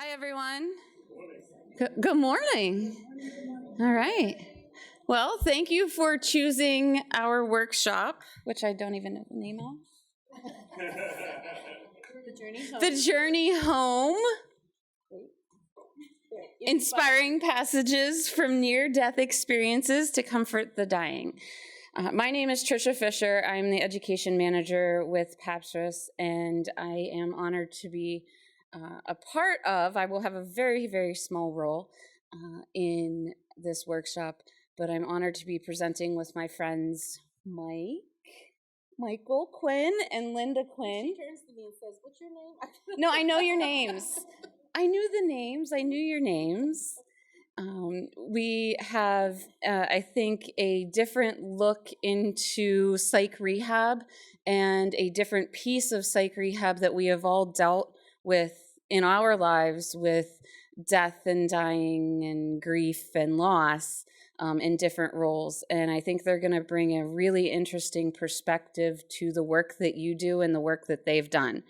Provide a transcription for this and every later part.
Hi, everyone. Good morning. All right. Well, thank you for choosing our workshop, which I don't even know the name of. The Journey Home. Inspiring passages from near-death experiences to comfort the dying. My name is Tricia Fisher. I'm the education manager with PAPRS, and I am honored to be a part of, I will have a very, very small role in this workshop, but I'm honored to be presenting with my friends Michael Quinn and Linda Quinn. She turns to me and says, "What's your name?" No, I know your names. I knew the names. I knew your names. We have, I think, a different look into psych rehab and a different piece of psych rehab that we have all dealt with in our lives, with death and dying and grief and loss in different roles. And I think they're going to bring a really interesting perspective to the work that you do and the work that they've done.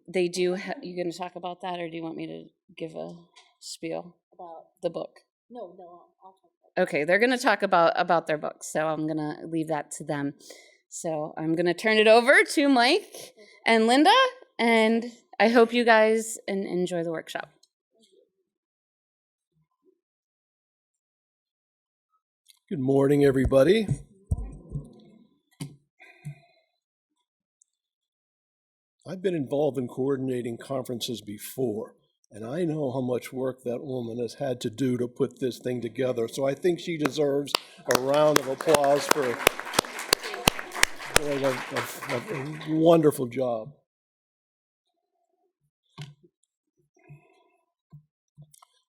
They do. You going to talk about that, or do you want me to give a spiel About the book? no, I'll talk about it. Okay, they're going to talk about their book, so I'm going to leave that to them. So I'm going to turn it over to Mike and Linda, and I hope you guys enjoy the workshop. Good morning, everybody. I've been involved in coordinating conferences before, and I know how much work that woman has had to do to put this thing together. So I think she deserves a round of applause for doing a wonderful job.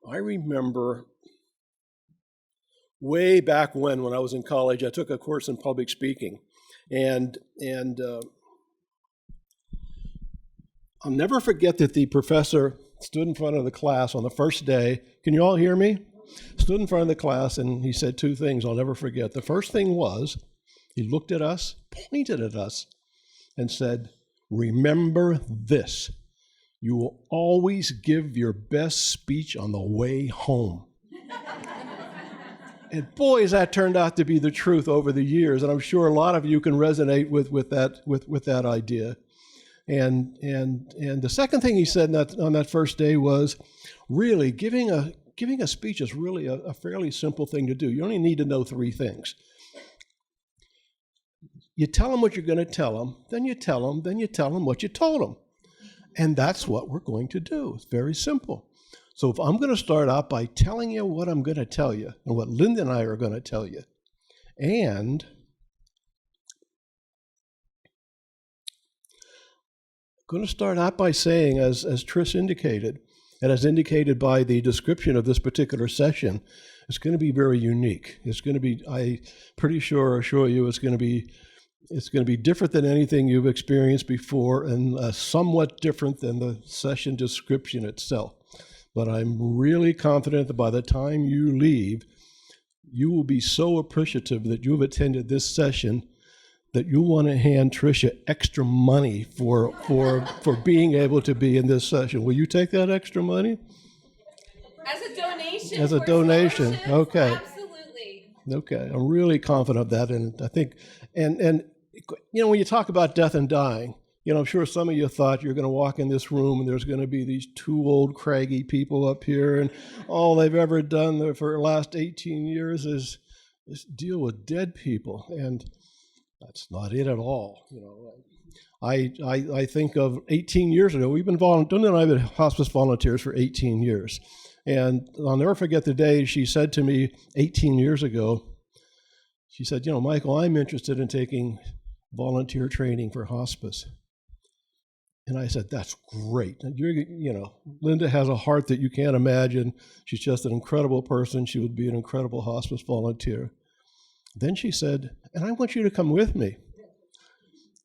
I remember way back when I was in college, I took a course in public speaking, and I'll never forget that the professor stood in front of the class on the first day. Can you all hear me? Stood in front of the class, and he said two things I'll never forget. The first thing was, he looked at us, pointed at us, and said, "Remember this. You will always give your best speech on the way home." And boy, has that turned out to be the truth over the years, and I'm sure a lot of you can resonate with that idea. And the second thing he said on that first day was, really, giving a speech is really a fairly simple thing to do. You only need to know three things. You tell them what you're going to tell them, then you tell them what you told them. And that's what we're going to do. It's very simple. So if I'm going to start out by telling you what I'm going to tell you and what Linda and I are going to tell you, and I'm going to start out by saying, as Trish indicated, and as indicated by the description of this particular session, it's going to be very unique. It's going to be, I'm pretty sure, assure you, it's going to be different than anything you've experienced before, and somewhat different than the session description itself. But I'm really confident that by the time you leave, you will be so appreciative that you've attended this session that you'll want to hand Tricia extra money for being able to be in this session. Will you take that extra money? As a donation. As a donation, okay. Absolutely. Okay, I'm really confident of that, and I think, and you know, when you talk about death and dying, you know, I'm sure some of you thought you're going to walk in this room and there's going to be these two old craggy people up here, and all they've ever done for the last 18 years is deal with dead people, and that's not it at all. You know, I think of 18 years ago. We've been Linda and I have been hospice volunteers for 18 years, and I'll never forget the day she said to me 18 years ago. She said, "You know, Michael, I'm interested in taking volunteer training for hospice." And I said, "That's great. You know, Linda has a heart that you can't imagine. She's just an incredible person. She would be an incredible hospice volunteer." Then she said, "And I want you to come with me."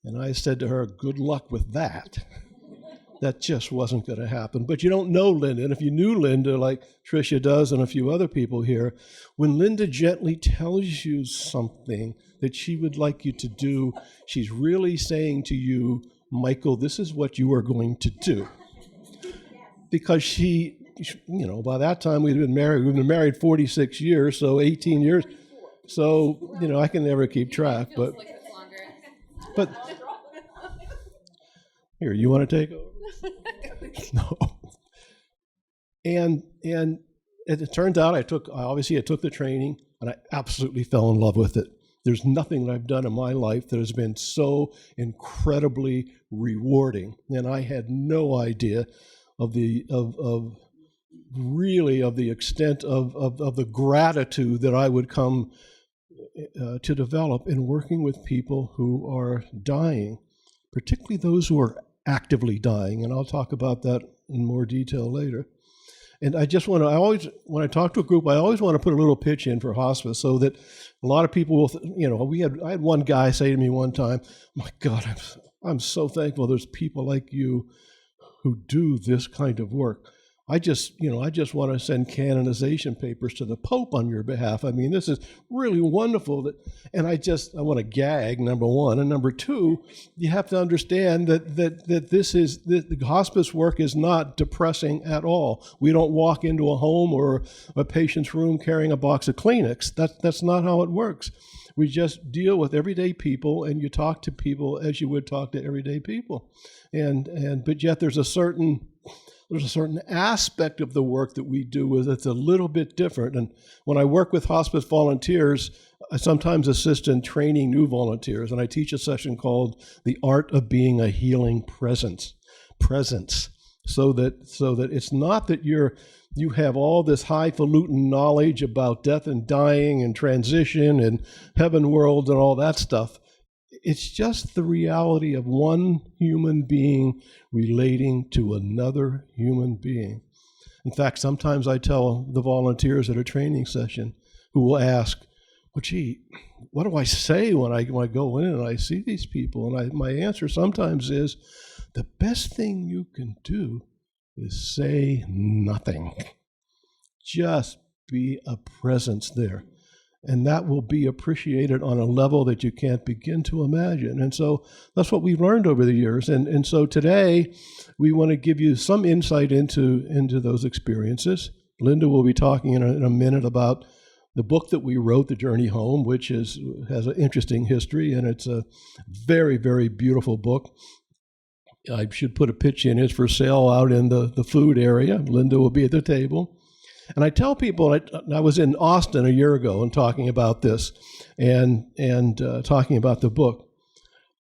And I said to her, "Good luck with that." That just wasn't going to happen. But you don't know Linda. And if you knew Linda, like Tricia does and a few other people here, when Linda gently tells you something that she would like you to do, she's really saying to you, "Michael, this is what you are going to do." because she, by that time we'd been married. We've been married 46 years, so 18 years. So, I can never keep track. But here, you want to take over? No. And it turns out I took the training, and I absolutely fell in love with it. There's nothing that I've done in my life that has been so incredibly rewarding, and I had no idea of the extent of the gratitude that I would come to develop in working with people who are dying, particularly those who are actively dying, and I'll talk about that in more detail later. And I always, when I talk to a group, I always want to put a little pitch in for hospice so that a lot of people will, I had one guy say to me one time, my God, I'm so thankful there's people like you who do this kind of work. I just want to send canonization papers to the Pope on your behalf. I mean, this is really wonderful. And I want to gag, number one. And number two, you have to understand that the hospice work is not depressing at all. We don't walk into a home or a patient's room carrying a box of Kleenex. That's not how it works. We just deal with everyday people, and you talk to people as you would talk to everyday people. But yet there's a certain aspect of the work that we do that's a little bit different. And when I work with hospice volunteers, I sometimes assist in training new volunteers, and I teach a session called The Art of Being a Healing Presence, so that it's not that you have all this highfalutin knowledge about death and dying and transition and heaven worlds and all that stuff. It's just the reality of one human being relating to another human being. In fact, sometimes I tell the volunteers at a training session who will ask, well, gee, what do I say when I go in and I see these people? And my answer sometimes is, the best thing you can do is say nothing. Just be a presence there. And that will be appreciated on a level that you can't begin to imagine. And so that's what we've learned over the years. And so today, we want to give you some insight into those experiences. Linda will be talking in a minute about the book that we wrote, The Journey Home, which has an interesting history, and it's a very, very beautiful book. I should put a pitch in. It's for sale out in the food area. Linda will be at the table. And I tell people, I was in Austin a year ago and talking about this and talking about the book.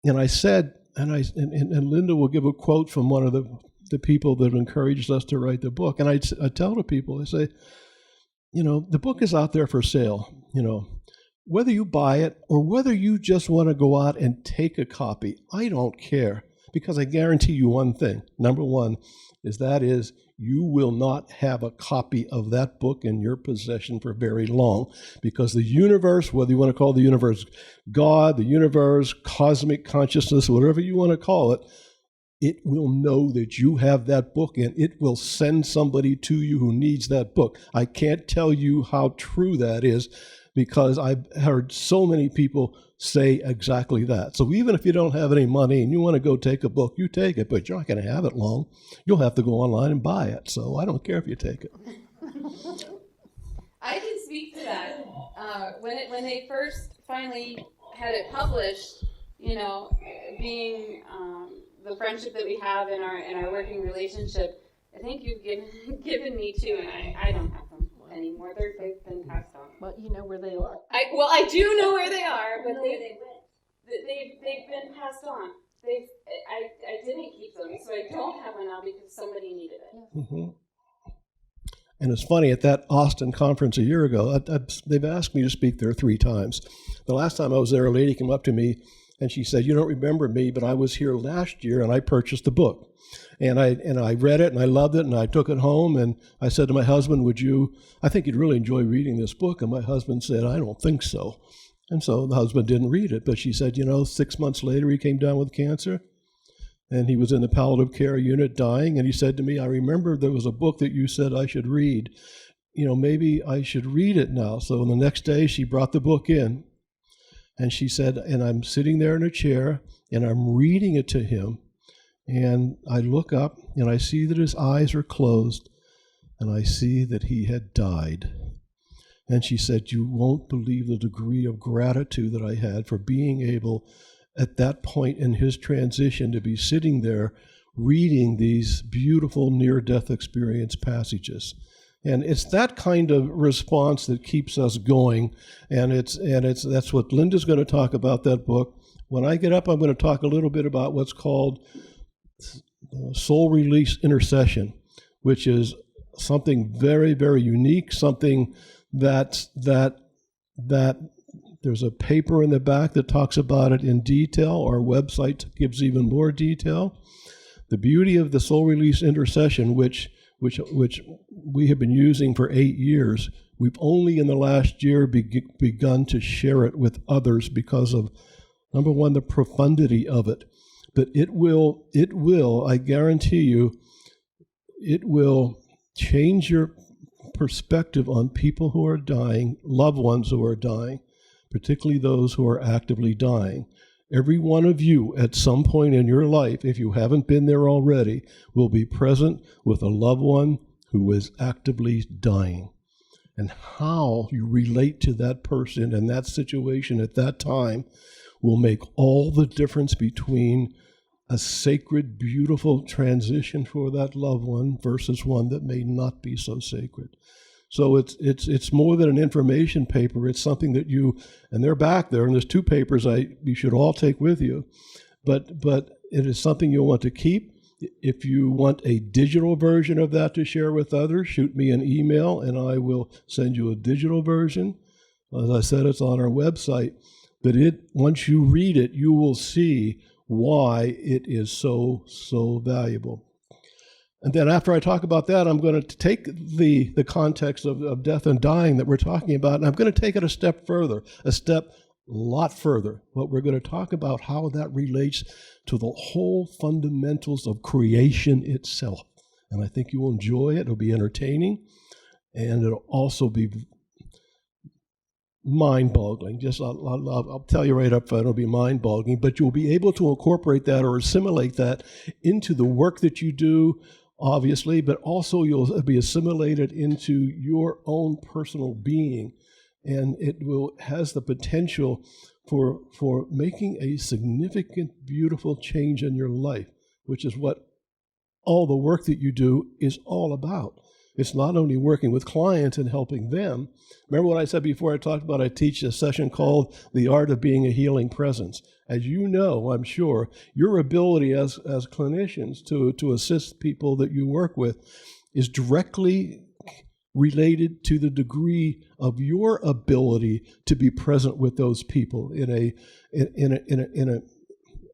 And I said, and Linda will give a quote from one of the people that encouraged us to write the book. And I tell the people, I say, the book is out there for sale, whether you buy it or whether you just want to go out and take a copy, I don't care, because I guarantee you one thing. Number one is you will not have a copy of that book in your possession for very long, because the universe, whether you want to call the universe God, the universe, cosmic consciousness, whatever you want to call it, it will know that you have that book, and it will send somebody to you who needs that book. I can't tell you how true that is, because I've heard so many people say exactly that. So even if you don't have any money and you want to go take a book, you take it, but you're not going to have it long. You'll have to go online and buy it. So I don't care if you take it. I can speak to that. When they first finally had it published, being the friendship that we have in our working relationship, I think you've given me two, and I don't have them anymore. They've been passed on. Well, you know where they are. I do know where they are, but they've been passed on. I didn't keep them, so I don't have one now because somebody needed it. Mm-hmm. And it's funny, at that Austin conference a year ago, they've asked me to speak there 3 times. The last time I was there, a lady came up to me and she said, "You don't remember me, but I was here last year and I purchased the book. And I read it and I loved it and I took it home and I said to my husband, I think you'd really enjoy reading this book." And my husband said, "I don't think so." And so the husband didn't read it, but she said, 6 months later he came down with cancer and he was in the palliative care unit dying. And he said to me, "I remember there was a book that you said I should read. Maybe I should read it now." So the next day she brought the book in and she said, and I'm sitting there in a chair and I'm reading it to him. And I look up and I see that his eyes are closed, and I see that he had died. And she said, "You won't believe the degree of gratitude that I had for being able at that point in his transition to be sitting there reading these beautiful near-death experience passages." And it's that kind of response that keeps us going. And that's what Linda's going to talk about, that book. When I get up, I'm going to talk a little bit about what's called soul release intercession, which is something very, very unique, something that there's a paper in the back that talks about it in detail. Our website gives even more detail. The beauty of the soul release intercession, which we have been using for 8 years, we've only in the last year begun to share it with others because of, number one, the profundity of it. But it will, I guarantee you, it will change your perspective on people who are dying, loved ones who are dying, particularly those who are actively dying. Every one of you at some point in your life, if you haven't been there already, will be present with a loved one who is actively dying. And how you relate to that person and that situation at that time will make all the difference between a sacred, beautiful transition for that loved one versus one that may not be so sacred. So it's more than an information paper. It's something that you, and they're back there, and there's 2 papers you should all take with you. But it is something you'll want to keep. If you want a digital version of that to share with others, shoot me an email, and I will send you a digital version. As I said, it's on our website. But once you read it, you will see why it is so, so valuable. And then after I talk about that, I'm going to take the context of death and dying that we're talking about, and I'm going to take it a step further, a lot further. But we're going to talk about how that relates to the whole fundamentals of creation itself. And I think you will enjoy it. It'll be entertaining, and it'll also be mind-boggling. I'll tell you right up front, it'll be mind-boggling, but you'll be able to incorporate that or assimilate that into the work that you do, obviously, but also you'll be assimilated into your own personal being, and it has the potential for making a significant, beautiful change in your life, which is what all the work that you do is all about. It's not only working with clients and helping them. Remember what I said before? I teach a session called The Art of Being a Healing Presence. As you know, I'm sure, your ability as clinicians to assist people that you work with is directly related to the degree of your ability to be present with those people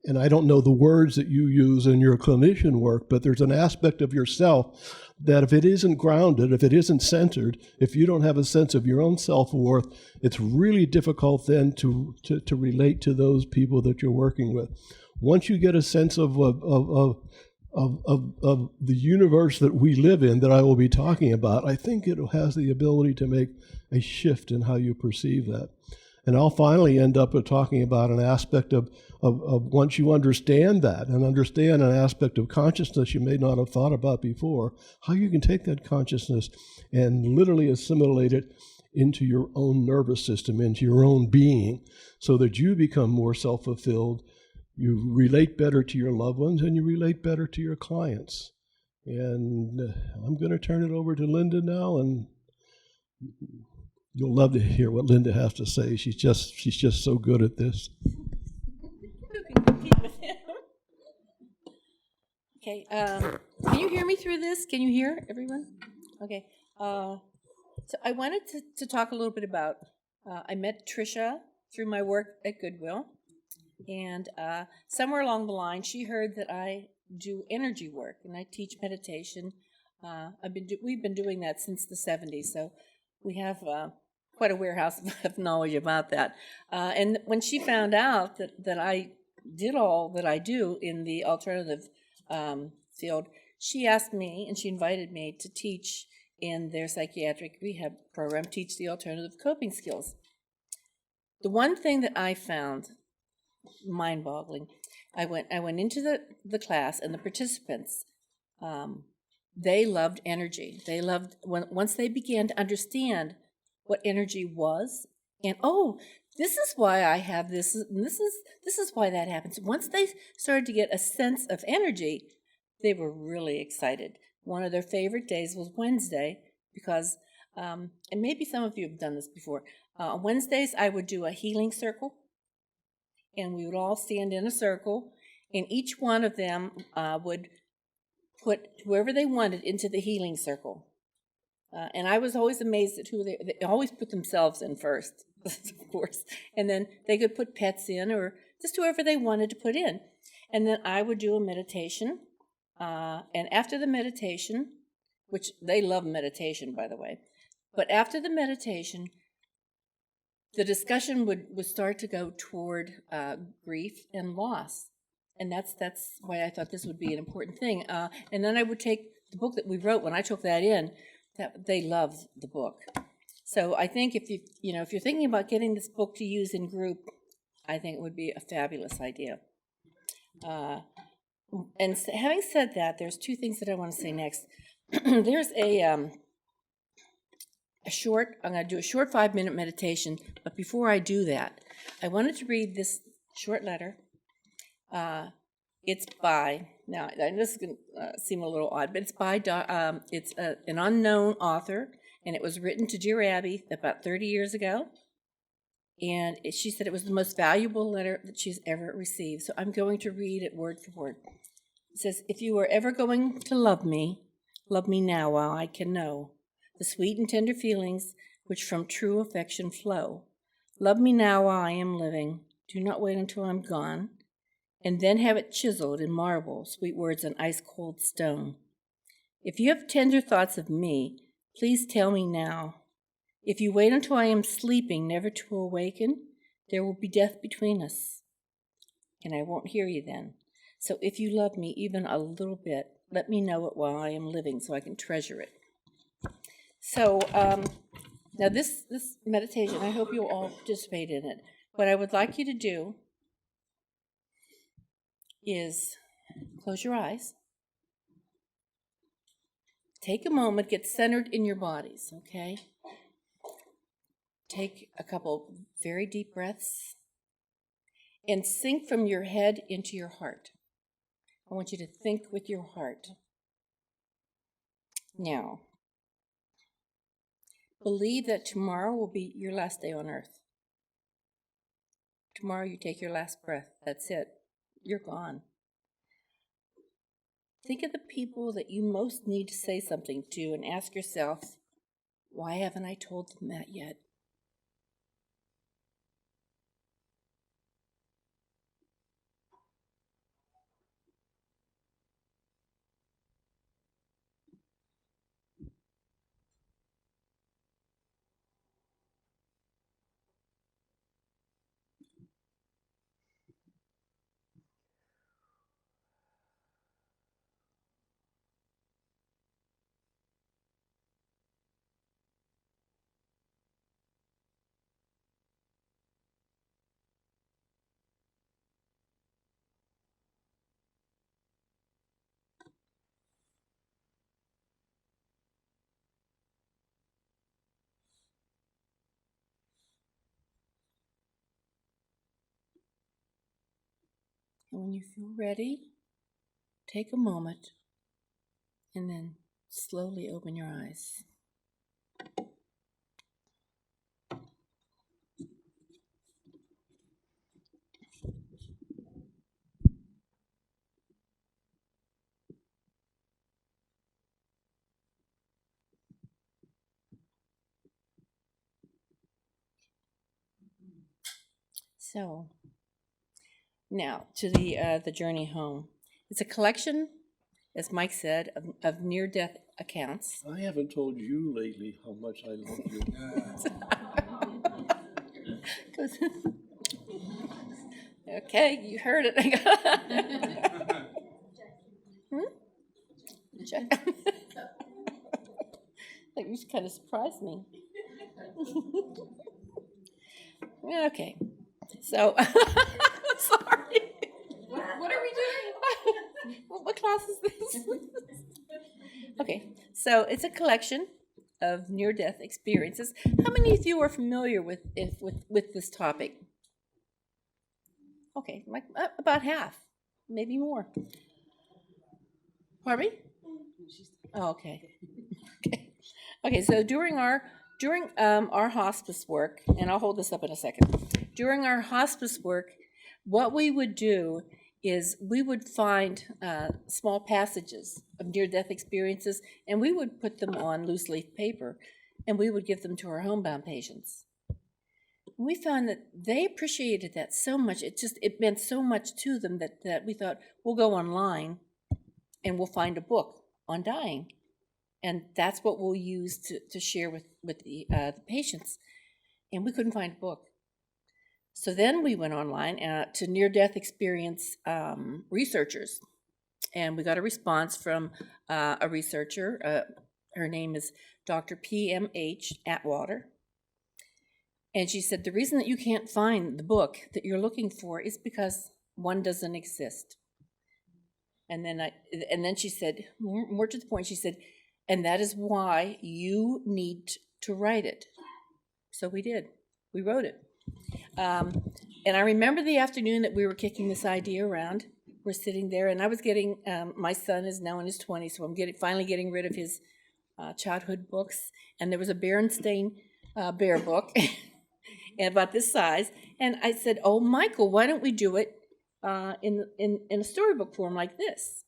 and I don't know the words that you use in your clinician work, but there's an aspect of yourself that if it isn't grounded, if it isn't centered, if you don't have a sense of your own self-worth, it's really difficult then to relate to those people that you're working with. Once you get a sense of the universe that we live in, that I will be talking about, I think it has the ability to make a shift in how you perceive that. And I'll finally end up talking about an aspect of once you understand that and understand an aspect of consciousness you may not have thought about before, how you can take that consciousness and literally assimilate it into your own nervous system, into your own being, so that you become more self-fulfilled, you relate better to your loved ones, and you relate better to your clients. And I'm going to turn it over to Linda now, and you'll love to hear what Linda has to say. She's just so good at this. Okay, can you hear me through this? Can you hear everyone? Okay, so I wanted to talk a little bit about, I met Tricia through my work at Goodwill, and somewhere along the line she heard that I do energy work and I teach meditation. We've been doing that since the 70s, so we have quite a warehouse of knowledge about that. And when she found out that I did all that I do in the alternative field, she asked me and she invited me to teach in their psychiatric rehab program, teach the alternative coping skills. The one thing that I found mind-boggling. I went into the class, and the participants, they loved energy. They loved once they began to understand what energy was, and this is why I have this, and this is why that happens. Once they started to get a sense of energy, they were really excited. One of their favorite days was Wednesday because, and maybe some of you have done this before. On Wednesdays, I would do a healing circle, and we would all stand in a circle, and each one of them would put whoever they wanted into the healing circle. And I was always amazed at who they always put themselves in first, of course, and then they could put pets in or just whoever they wanted to put in. And then I would do a meditation, and after the meditation, which they love meditation, by the way, but after the meditation, the discussion would start to go toward grief and loss. And that's why I thought this would be an important thing. And then I would take the book that we wrote. When I took that in, they loved the book. So I think if you're thinking about getting this book to use in group, I think it would be a fabulous idea. And having said that, there's two things that I want to say next. There's I'm going to do a short 5-minute meditation, but before I do that, I wanted to read this short letter. It's by, now this is going to seem a little odd, but it's by, it's an unknown author, and it was written to Dear Abby about 30 years ago, and she said it was the most valuable letter that she's ever received, so I'm going to read it word for word. It says, "If you are ever going to love me now while I can know the sweet and tender feelings which from true affection flow. Love me now while I am living. Do not wait until I'm gone, and then have it chiseled in marble, sweet words on ice-cold stone. If you have tender thoughts of me, please tell me now. If you wait until I am sleeping, never to awaken, there will be death between us, and I won't hear you then. So if you love me even a little bit, let me know it while I am living so I can treasure it." So now this meditation, I hope you'll all participate in it. What I would like you to do is close your eyes. Take a moment, get centered in your bodies, okay? Take a couple very deep breaths and sink from your head into your heart. I want you to think with your heart. Now, believe that tomorrow will be your last day on earth. Tomorrow you take your last breath. That's it. You're gone. Think of the people that you most need to say something to and ask yourself, why haven't I told them that yet? And when you feel ready, take a moment and then slowly open your eyes. So, now to the journey home. It's a collection, as Mike said, of near-death accounts. I haven't told you lately how much I love you. Okay, you heard it. Check. Like, you kind of surprised me. Okay, so Sorry. What are we doing? What class is this? Okay, so it's a collection of near-death experiences. How many of you are familiar with this topic? Okay, like about half, maybe more. Pardon me? Oh, okay. Okay. So during our hospice work, and I'll hold this up in a second. During our hospice work, what we would do is we would find small passages of near-death experiences, and we would put them on loose leaf paper, and we would give them to our homebound patients. We found that they appreciated that so much. It meant so much to them that we thought, we'll go online and we'll find a book on dying. And that's what we'll use to share with the patients. And we couldn't find a book. So then we went online to near-death experience researchers. And we got a response from a researcher. Her name is Dr. P.M.H. Atwater. And she said, the reason that you can't find the book that you're looking for is because one doesn't exist. And then she said, more to the point, she said, and that is why you need to write it. So we did. We wrote it. And I remember the afternoon that we were kicking this idea around. We're sitting there, and I was getting, my son is now in his 20s, so I'm finally getting rid of his childhood books. And there was a Berenstain Bear book. And about this size, and I said, "Oh, Michael, why don't we do it in a storybook form like this?"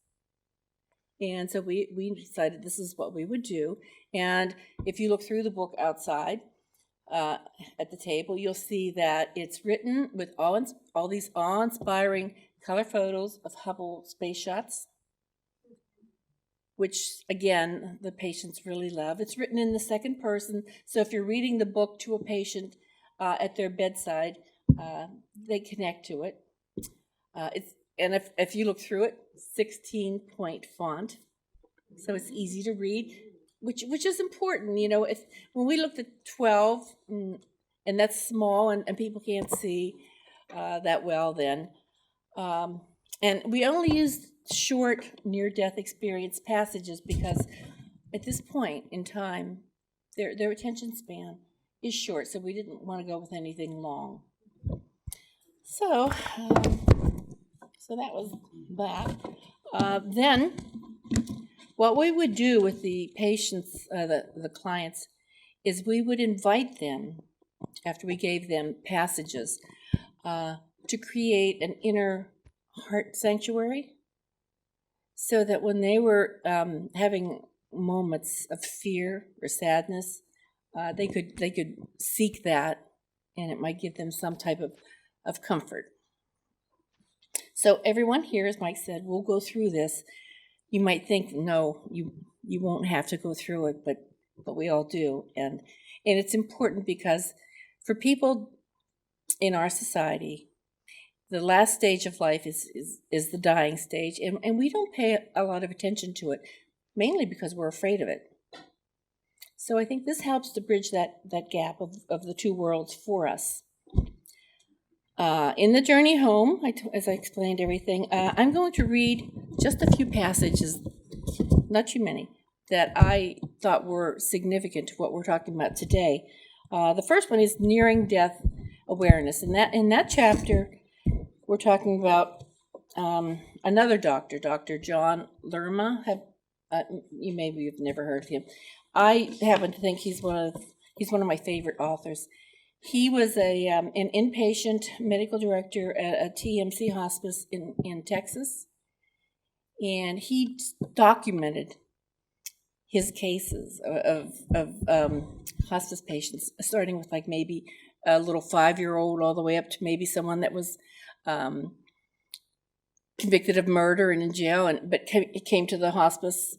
And so we decided this is what we would do. And if you look through the book outside at the table, you'll see that it's written with all these awe-inspiring color photos of Hubble space shots, which again the patients really love. It's written in the second person, so if you're reading the book to a patient at their bedside, they connect to it. If you look through it, 16-point font, so it's easy to read, which is important. You know, when we looked at 12, and that's small, and people can't see that well then, and we only used short near-death experience passages because at this point in time, their attention span is short, so we didn't want to go with anything long. So that was that. Then, what we would do with the patients, the clients, is we would invite them, after we gave them passages, to create an inner heart sanctuary, so that when they were having moments of fear or sadness, they could seek that, and it might give them some type of comfort. So everyone here, as Mike said, will go through this. You might think, no, you won't have to go through it, but we all do, and it's important because for people in our society, the last stage of life is the dying stage, and we don't pay a lot of attention to it, mainly because we're afraid of it. So I think this helps to bridge that gap of the two worlds for us. In the journey home, as I explained everything, I'm going to read just a few passages, not too many, that I thought were significant to what we're talking about today. The first one is nearing death awareness. In that chapter, we're talking about another doctor, Dr. John Lerma. You maybe you've never heard of him. I happen to think he's one of my favorite authors. He was an inpatient medical director at a TMC hospice in Texas, and he documented his cases of hospice patients, starting with like maybe a little 5-year-old all the way up to maybe someone that was convicted of murder and in jail, but came to the hospice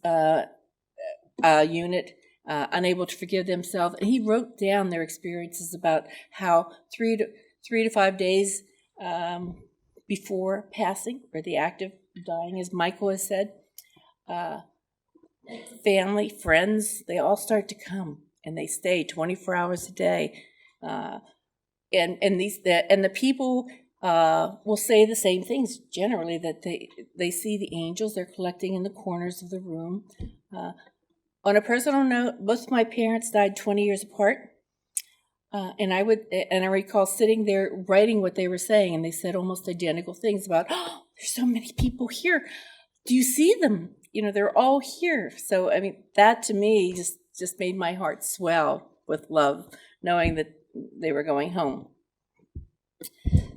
unit unable to forgive themselves. And he wrote down their experiences about how 3 to 5 days before passing, or the act of dying, as Michael has said, family, friends, they all start to come, and they stay 24 hours a day. And the people will say the same things generally, that they see the angels. They're collecting in the corners of the room. On a personal note, both of my parents died 20 years apart. And I recall sitting there writing what they were saying, and they said almost identical things about, oh, there's so many people here. Do you see them? They're all here. So, that to me just made my heart swell with love, knowing that they were going home.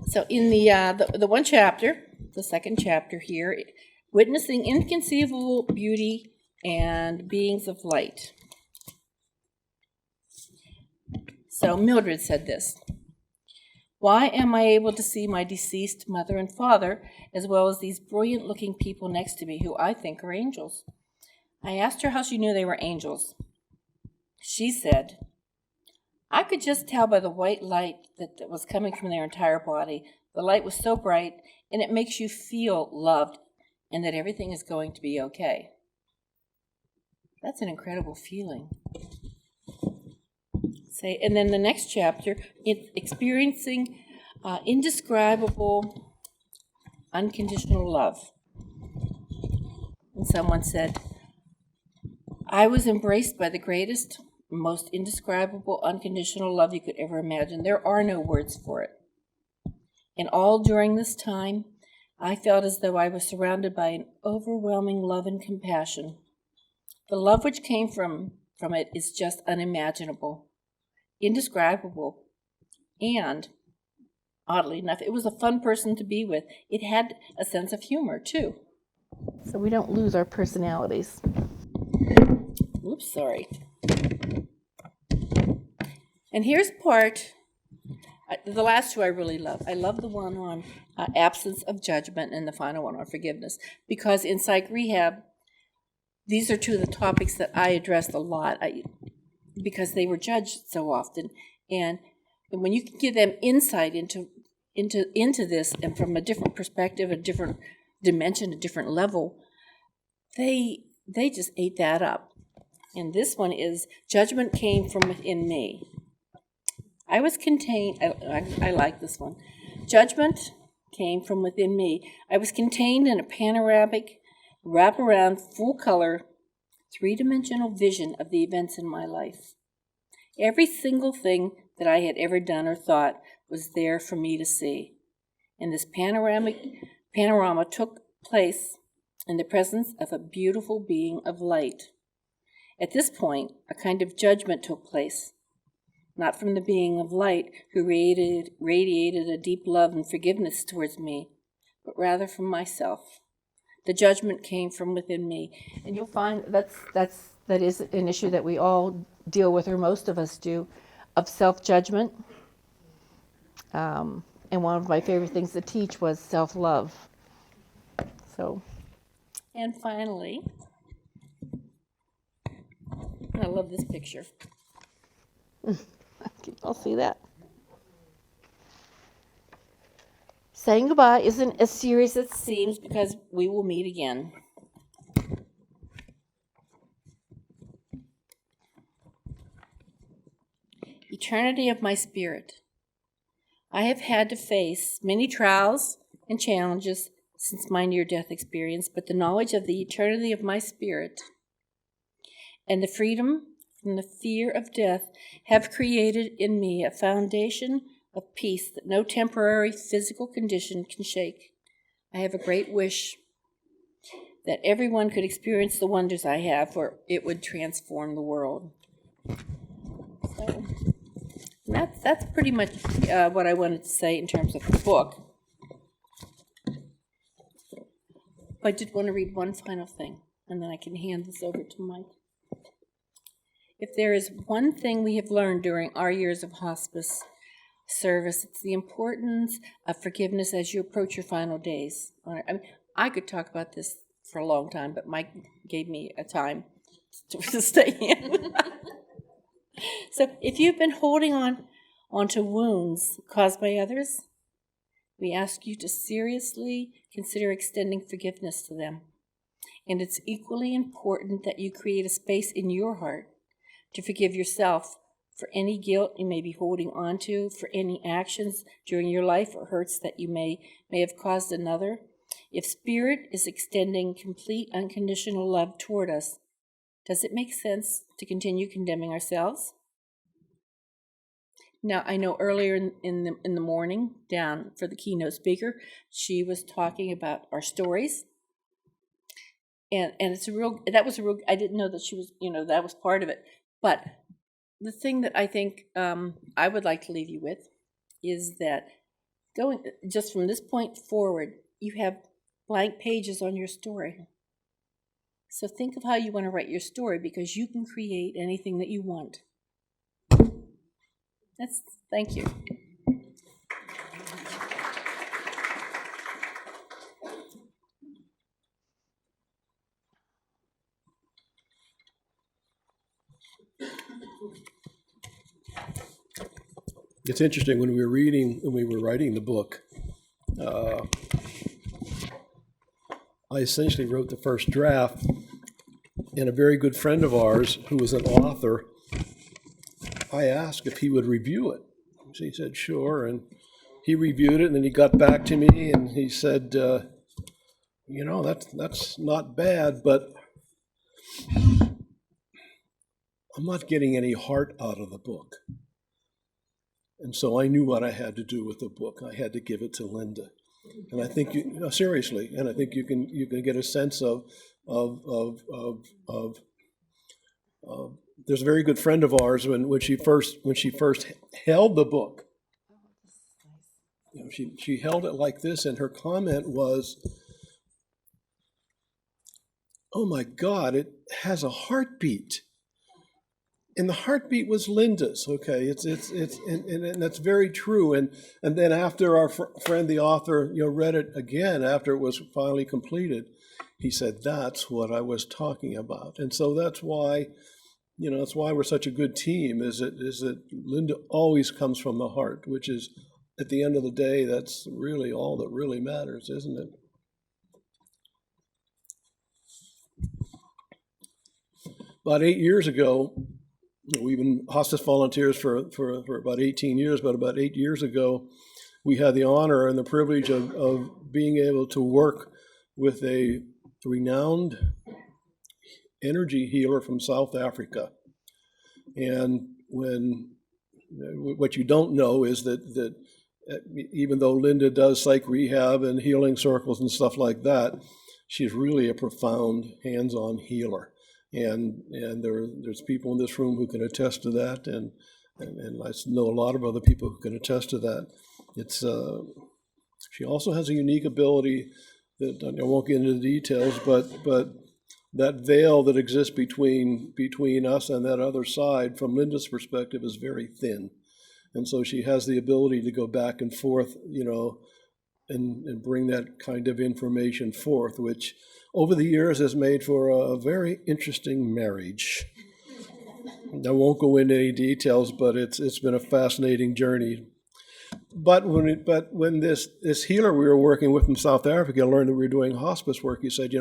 So in the one chapter, the second chapter here, witnessing inconceivable beauty and beings of light. So Mildred said this: why am I able to see my deceased mother and father, as well as these brilliant-looking people next to me who I think are angels? I asked her how she knew they were angels. She said, I could just tell by the white light that was coming from their entire body. The light was so bright, and it makes you feel loved and that everything is going to be okay. That's an incredible feeling. And then the next chapter, experiencing indescribable, unconditional love. And someone said, I was embraced by the greatest, most indescribable, unconditional love you could ever imagine. There are no words for it. And all during this time, I felt as though I was surrounded by an overwhelming love and compassion. The love which came from it is just unimaginable, indescribable, and, oddly enough, it was a fun person to be with. It had a sense of humor, too. So we don't lose our personalities. Oops, sorry. And here's part, the last two I really love. I love the one on absence of judgment and the final one on forgiveness, because in psych rehab, these are two of the topics that I addressed a lot because they were judged so often. And when you can give them insight into this, and from a different perspective, a different dimension, a different level, they just ate that up. And this one is, judgment came from within me. I was contained, I like this one. Judgment came from within me. I was contained in a panoramic, wraparound, full-color, three-dimensional vision of the events in my life. Every single thing that I had ever done or thought was there for me to see. And this panorama took place in the presence of a beautiful being of light. At this point, a kind of judgment took place, not from the being of light who radiated a deep love and forgiveness towards me, but rather from myself. The judgment came from within me. And you'll find that is an issue that we all deal with, or most of us do, of self-judgment. And one of my favorite things to teach was self-love. And finally, I love this picture. I'll see that. Saying goodbye isn't as serious as it seems, because we will meet again. Eternity of my spirit. I have had to face many trials and challenges since my near-death experience, but the knowledge of the eternity of my spirit and the freedom from the fear of death have created in me a foundation of peace that no temporary physical condition can shake. I have a great wish that everyone could experience the wonders I have, for it would transform the world. So that's pretty much what I wanted to say in terms of the book. I did want to read one final thing, and then I can hand this over to Mike. If there is one thing we have learned during our years of hospice service, it's the importance of forgiveness as you approach your final days. I could talk about this for a long time, but Mike gave me a time to stay in. So if you've been holding onto wounds caused by others, we ask you to seriously consider extending forgiveness to them. And it's equally important that you create a space in your heart to forgive yourself for any guilt you may be holding on to, for any actions during your life or hurts that you may have caused another. If Spirit is extending complete unconditional love toward us, does it make sense to continue condemning ourselves? Now, I know earlier in the morning, down for the keynote speaker, she was talking about our stories. And that was a real, I didn't know that she was, that was part of it. But the thing that I think I would like to leave you with is that going just from this point forward, you have blank pages on your story. So think of how you want to write your story, because you can create anything that you want. Thank you. It's interesting, when we were writing the book, I essentially wrote the first draft, and a very good friend of ours who was an author, I asked if he would review it. So he said, sure, and he reviewed it, and then he got back to me, and he said, that's not bad, but I'm not getting any heart out of the book. And so I knew what I had to do with the book. I had to give it to Linda. And I think seriously, and I think you can get a sense of there's a very good friend of ours when she first held the book. She held it like this, and her comment was, "Oh my God, it has a heartbeat." And the heartbeat was Linda's. Okay, and that's very true. And then after our friend, the author, read it again after it was finally completed, he said, "That's what I was talking about." And so that's why, that's why we're such a good team. Is that Linda always comes from the heart, which is, at the end of the day, that's really all that really matters, isn't it? About 8 years ago. We've been hospice volunteers for about 18 years, but about 8 years ago, we had the honor and the privilege of being able to work with a renowned energy healer from South Africa. And what you don't know is that even though Linda does psych rehab and healing circles and stuff like that, she's really a profound hands-on healer. And there's people in this room who can attest to that, and I know a lot of other people who can attest to that. She also has a unique ability that I won't get into the details, but that veil that exists between us and that other side, from Linda's perspective, is very thin, and so she has the ability to go back and forth, and bring that kind of information forth, which over the years has made for a very interesting marriage. I won't go into any details, but it's been a fascinating journey. But when this healer we were working with in South Africa learned that we were doing hospice work, he said,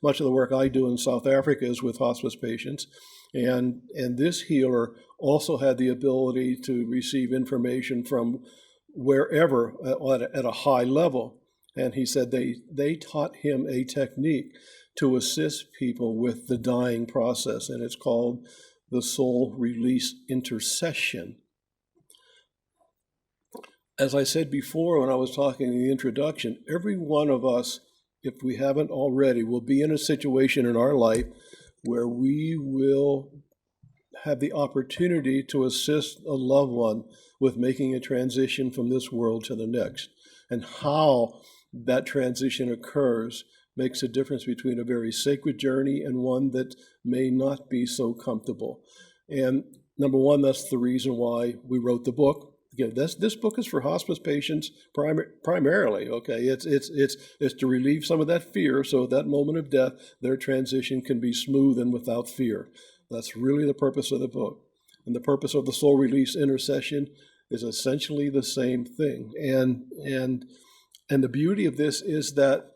much of the work I do in South Africa is with hospice patients, and this healer also had the ability to receive information from wherever at a high level. And he said they taught him a technique to assist people with the dying process, and it's called the soul release intercession. As I said before when I was talking in the introduction, every one of us, if we haven't already, will be in a situation in our life where we will have the opportunity to assist a loved one with making a transition from this world to the next. And how that transition occurs makes a difference between a very sacred journey and one that may not be so comfortable. And number one, that's the reason why we wrote the book. Again, this book is for hospice patients primarily. Okay, it's to relieve some of that fear, so at that moment of death, their transition can be smooth and without fear. That's really the purpose of the book. And the purpose of the soul release intercession is essentially the same thing. And the beauty of this is that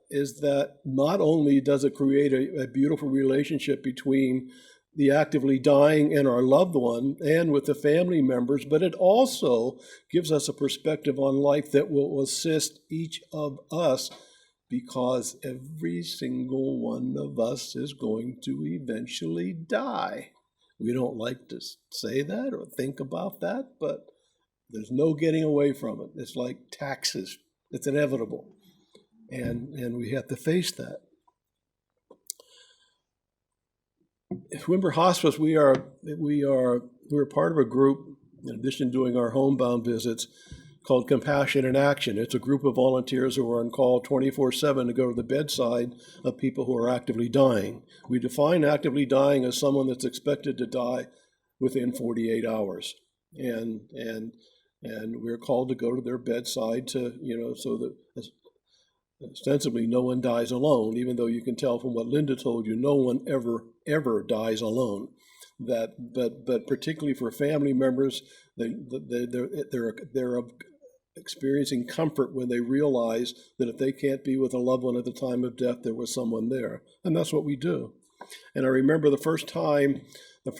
not only does it create a beautiful relationship between the actively dying and our loved one and with the family members, but it also gives us a perspective on life that will assist each of us, because every single one of us is going to eventually die. We don't like to say that or think about that, but there's no getting away from it. It's like taxes. It's inevitable. And we have to face that. At Wimber Hospice, we're part of a group, in addition to doing our homebound visits, called Compassion in Action. It's a group of volunteers who are on call 24/7 to go to the bedside of people who are actively dying. We define actively dying as someone that's expected to die within 48 hours. And we're called to go to their bedside to, so that ostensibly no one dies alone, even though you can tell from what Linda told you, no one ever dies alone. But particularly for family members, they're experiencing comfort when they realize that if they can't be with a loved one at the time of death, there was someone there. And that's what we do. And I remember the first time I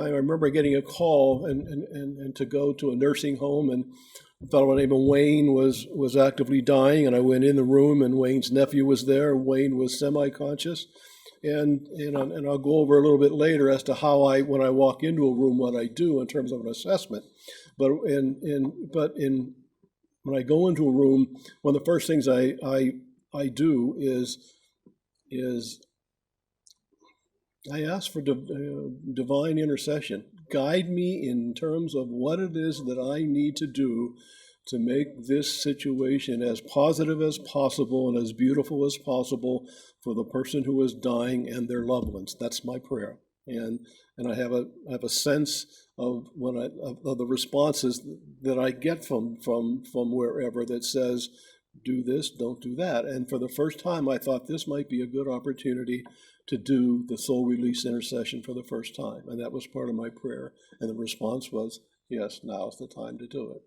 remember getting a call and to go to a nursing home, and a fellow named Wayne was actively dying, and I went in the room, and Wayne's nephew was there. Wayne was semi-conscious. And I'll go over a little bit later as to how when I walk into a room, what I do in terms of an assessment. But when I go into a room, one of the first things I do is I ask for divine intercession. Guide me in terms of what it is that I need to do to make this situation as positive as possible and as beautiful as possible for the person who is dying and their loved ones. That's my prayer. And I have a sense of of the responses that I get from wherever that says, do this, don't do that. And for the first time, I thought this might be a good opportunity to do the soul release intercession for the first time. And that was part of my prayer. And the response was, yes, now's the time to do it.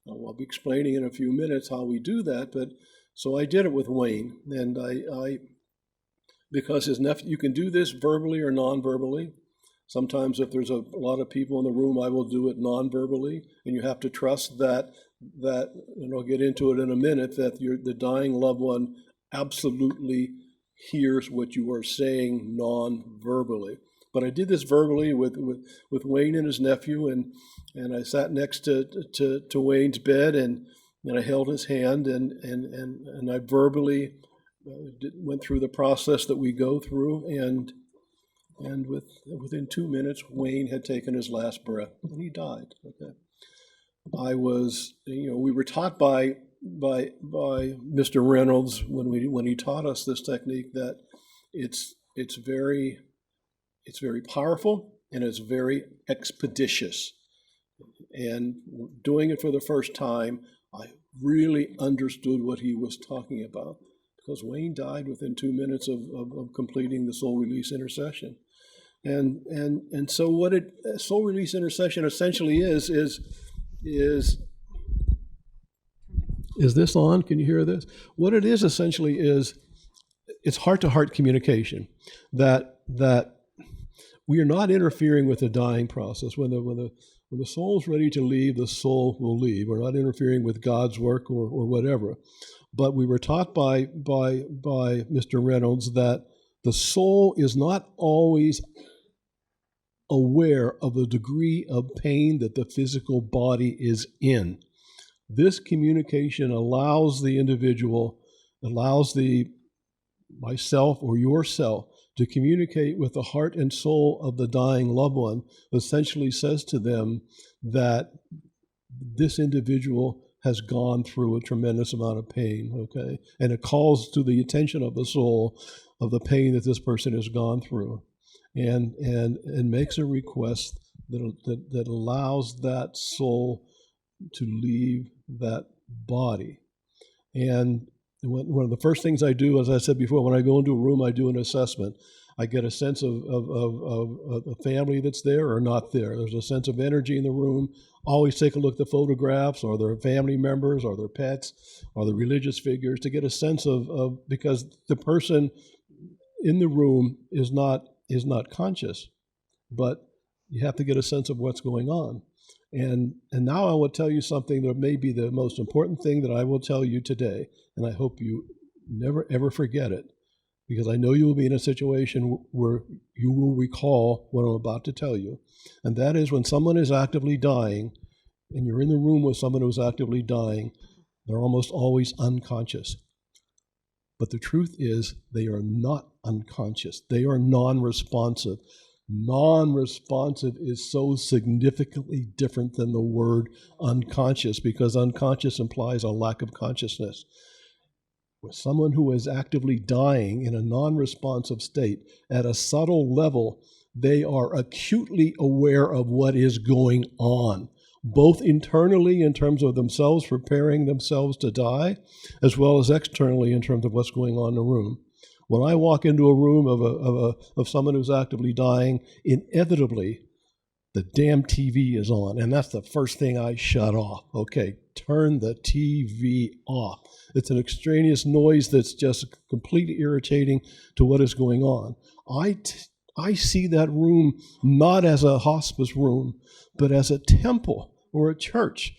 Now, I'll be explaining in a few minutes how we do that, but so I did it with Wayne, and I because his nephew, you can do this verbally or non-verbally. Sometimes if there's a lot of people in the room, I will do it non-verbally, and you have to trust that, and I'll get into it in a minute, that the dying loved one absolutely hears what you are saying non-verbally. But I did this verbally with Wayne and his nephew, and I sat next to Wayne's bed, and I held his hand, and I verbally went through the process that we go through, and within 2 minutes, Wayne had taken his last breath, and he died. Okay, we were taught by Mr. Reynolds when he taught us this technique that it's very powerful and it's very expeditious. And doing it for the first time, I really understood what he was talking about, because Wayne died within 2 minutes of completing the soul release intercession. And so what soul release intercession essentially is this on? Can you hear this? What it is essentially is it's heart-to-heart communication, that we are not interfering with the dying process. When the soul's ready to leave, the soul will leave. We're not interfering with God's work or whatever. But we were taught by Mr. Reynolds that the soul is not always aware of the degree of pain that the physical body is in. This communication allows the individual, myself or yourself, to communicate with the heart and soul of the dying loved one, essentially says to them that this individual has gone through a tremendous amount of pain, okay? And it calls to the attention of the soul of the pain that this person has gone through, and makes a request that allows that soul to leave that body. And one of the first things I do, as I said before, when I go into a room, I do an assessment. I get a sense of a family that's there or not there. There's a sense of energy in the room. Always take a look at the photographs, or their family members, or their pets, or the religious figures, to get a sense of because the person in the room is not conscious. but you have to get a sense of what's going on. And now I will tell you something that may be the most important thing that I will tell you today, and I hope you never, ever forget it, because I know you will be in a situation where you will recall what I'm about to tell you. And that is, when someone is actively dying, and you're in the room with someone who's actively dying, they're almost always unconscious. But the truth is, they are not unconscious. They are non-responsive. Non-responsive is so significantly different than the word unconscious, because unconscious implies a lack of consciousness. With someone who is actively dying in a non-responsive state, at a subtle level, they are acutely aware of what is going on, both internally in terms of themselves preparing themselves to die, as well as externally in terms of what's going on in the room. When I walk into a room of someone who's actively dying, inevitably the damn TV is on, and that's the first thing I shut off. Okay, turn the TV off. It's an extraneous noise that's just completely irritating to what is going on. I see that room not as a hospice room, but as a temple or a church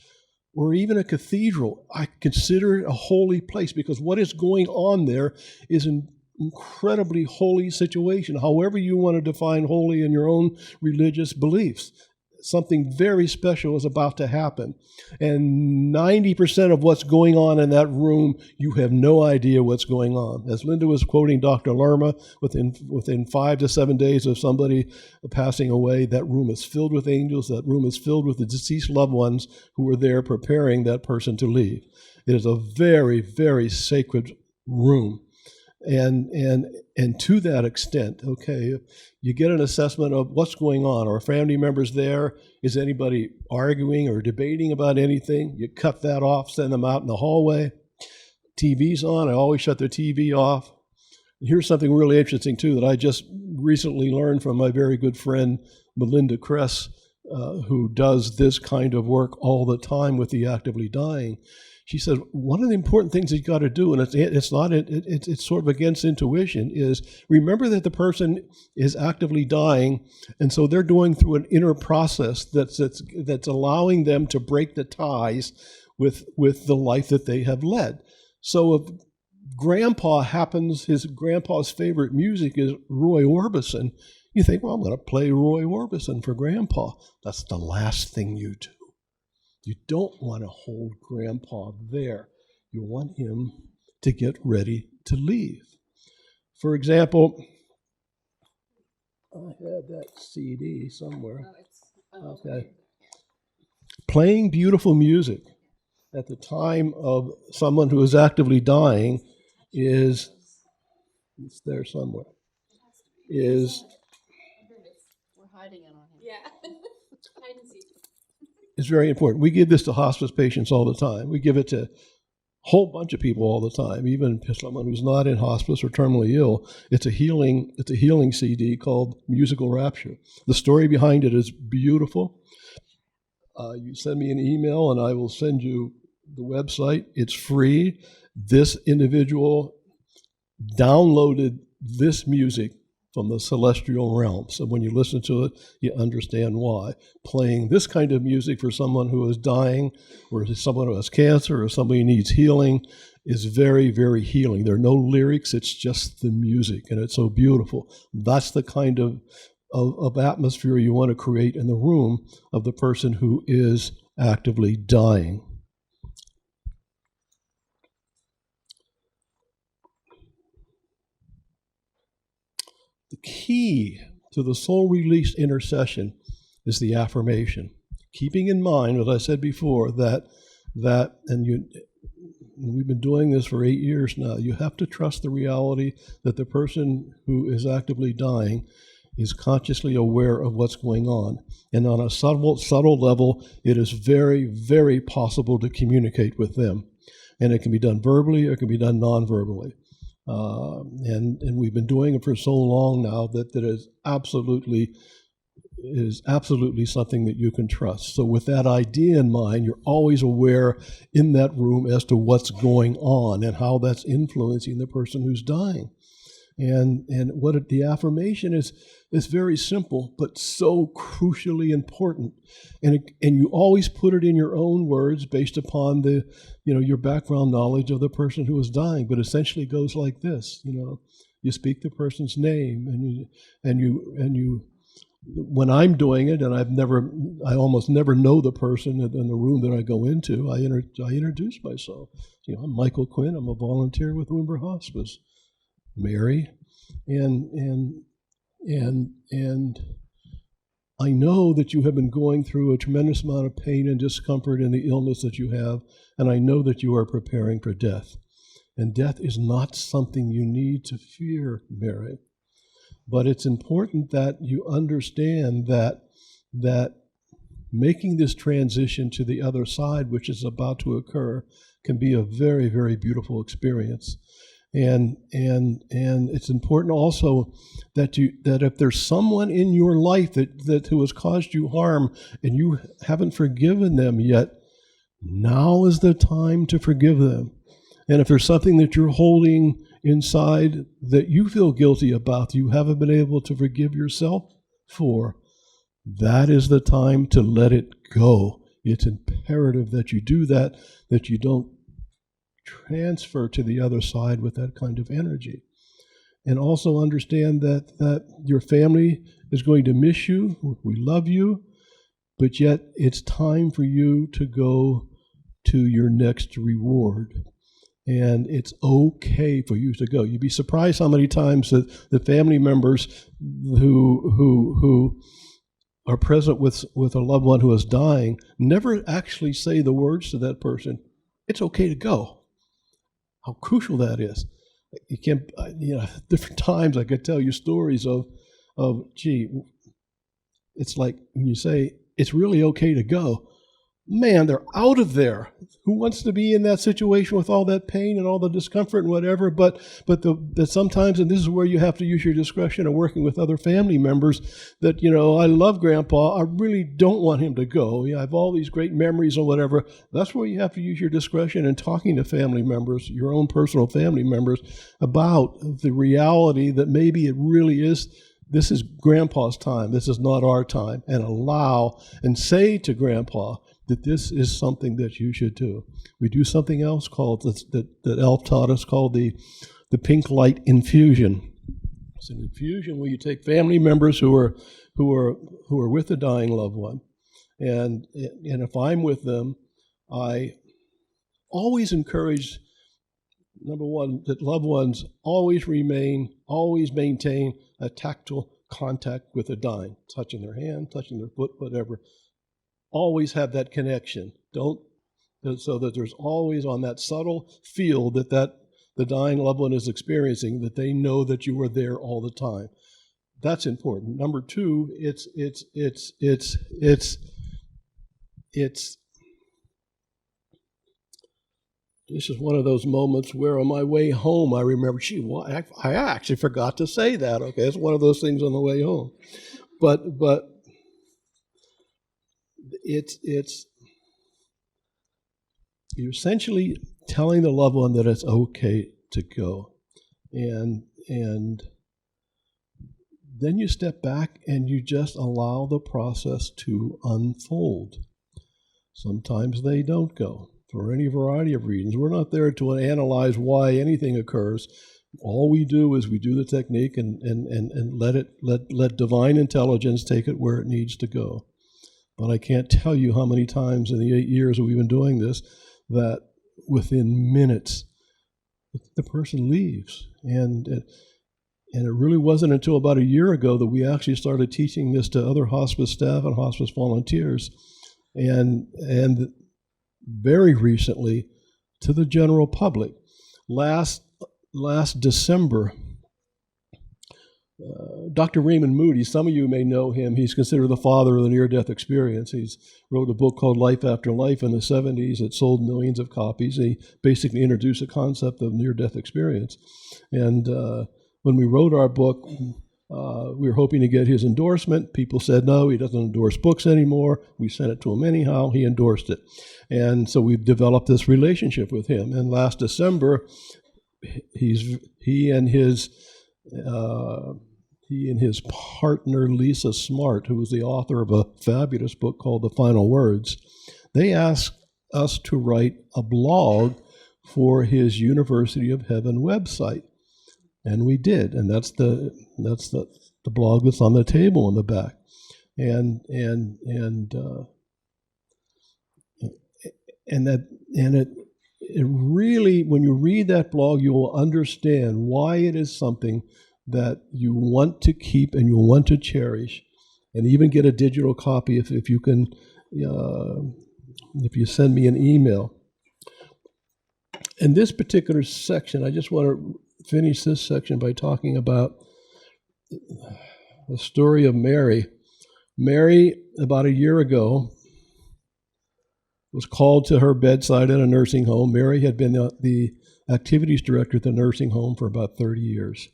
or even a cathedral. I consider it a holy place, because what is going on there is an incredibly holy situation, however you want to define holy in your own religious beliefs. Something very special is about to happen. And 90% of what's going on in that room, you have no idea what's going on. As Linda was quoting Dr. Lerma, within 5 to 7 days of somebody passing away, that room is filled with angels. That room is filled with the deceased loved ones who were there preparing that person to leave. It is a very, very sacred room. And to that extent, okay, you get an assessment of what's going on. Are family members there? Is anybody arguing or debating about anything? You cut that off, send them out in the hallway. TV's on. I always shut the TV off. Here's something really interesting, too, that I just recently learned from my very good friend, Linda Quinn, who does this kind of work all the time with the actively dying. She said, one of the important things you've got to do, and it's sort of against intuition, is remember that the person is actively dying, and so they're going through an inner process that's allowing them to break the ties with the life that they have led. So if his grandpa's favorite music is Roy Orbison, you think, well, I'm going to play Roy Orbison for Grandpa. That's the last thing you do. You don't want to hold Grandpa there. You want him to get ready to leave. For example, I had that CD somewhere. Okay. Playing beautiful music at the time of someone who is actively dying it's there somewhere, We're hiding it on him. Yeah. Hide and seek. is very important. We give this to hospice patients all the time. We give it to a whole bunch of people all the time, even someone who's not in hospice or terminally ill. It's a healing CD called Musical Rapture. The story behind it is beautiful. You send me an email and I will send you the website. It's free. This individual downloaded this music from the celestial realm. So when you listen to it, you understand why. Playing this kind of music for someone who is dying, or someone who has cancer, or somebody who needs healing, is very, very healing. There are no lyrics, it's just the music, and it's so beautiful. That's the kind of atmosphere you want to create in the room of the person who is actively dying. The key to the soul release intercession is the affirmation. Keeping in mind, as I said before, that we've been doing this for 8 years now, you have to trust the reality that the person who is actively dying is consciously aware of what's going on. And on a subtle level, it is very, very possible to communicate with them. And it can be done verbally or it can be done non-verbally. And we've been doing it for so long now that is absolutely something that you can trust. So with that idea in mind, you're always aware in that room as to what's going on and how that's influencing the person who's dying. And the affirmation is very simple, but so crucially important. And you always put it in your own words based upon your background knowledge of the person who is dying. But essentially goes like this, you speak the person's name, and you when I'm doing it, and I almost never know the person in the room that I go into, I introduce myself. I'm Michael Quinn. I'm a volunteer with Wimber Hospice. Mary, and I know that you have been going through a tremendous amount of pain and discomfort in the illness that you have, and I know that you are preparing for death. And death is not something you need to fear, Mary. But it's important that you understand that making this transition to the other side, which is about to occur, can be a very, very beautiful experience. And it's important also that if there's someone in your life that who has caused you harm and you haven't forgiven them yet, now is the time to forgive them. And if there's something that you're holding inside that you feel guilty about, you haven't been able to forgive yourself for, that is the time to let it go. It's imperative that you do that you don't transfer to the other side with that kind of energy. And also understand that your family is going to miss you. We love you, but yet it's time for you to go to your next reward. And it's okay for you to go. You'd be surprised how many times that the family members who are present with a loved one who is dying never actually say the words to that person, "It's okay to go." How crucial that is. You can't, different times I could tell you stories of, gee, it's like when you say, "It's really okay to go." Man, they're out of there. Who wants to be in that situation with all that pain and all the discomfort and whatever? But sometimes, and this is where you have to use your discretion in working with other family members, that, I love Grandpa. I really don't want him to go. I have all these great memories or whatever. That's where you have to use your discretion in talking to family members, your own personal family members, about the reality that maybe it really is, this is Grandpa's time. This is not our time. And allow and say to Grandpa that this is something that you should do. We do something else called, that Elf taught us, called the pink light infusion. It's an infusion where you take family members who are with a dying loved one, and if I'm with them, I always encourage, number one, that loved ones always maintain a tactile contact with the dying, touching their hand, touching their foot, whatever. Always have that connection. So that there's always on that subtle feel that the dying loved one is experiencing, that they know that you are there all the time. That's important. Number two, it's this is one of those moments where on my way home I remember, I actually forgot to say that. Okay, it's one of those things on the way home, but it's you're essentially telling the loved one that it's okay to go, and then you step back and you just allow the process to unfold. Sometimes they don't go for any variety of reasons. We're not there to analyze why anything occurs. All we do is we do the technique and let divine intelligence take it where it needs to go. But I can't tell you how many times in the 8 years that we've been doing this that within minutes the person leaves. And it really wasn't until about a year ago that we actually started teaching this to other hospice staff and hospice volunteers, and very recently to the general public. Last December, Dr. Raymond Moody, some of you may know him. He's considered the father of the near-death experience. He's wrote a book called Life After Life in the 70s. It sold millions of copies. He basically introduced the concept of near-death experience. And when we wrote our book, we were hoping to get his endorsement. People said, no, he doesn't endorse books anymore. We sent it to him anyhow. He endorsed it. And so we've developed this relationship with him. And last December, he and his he and his partner, Lisa Smart, who was the author of a fabulous book called The Final Words, they asked us to write a blog for his University of Heaven website. And we did, and that's the blog that's on the table in the back. It really, when you read that blog, you will understand why it is something that you want to keep and you want to cherish, and even get a digital copy if you can, if you send me an email. In this particular section, I just want to finish this section by talking about the story of Mary. Mary, about a year ago, was called to her bedside at a nursing home. Mary had been the activities director at the nursing home for about 30 years.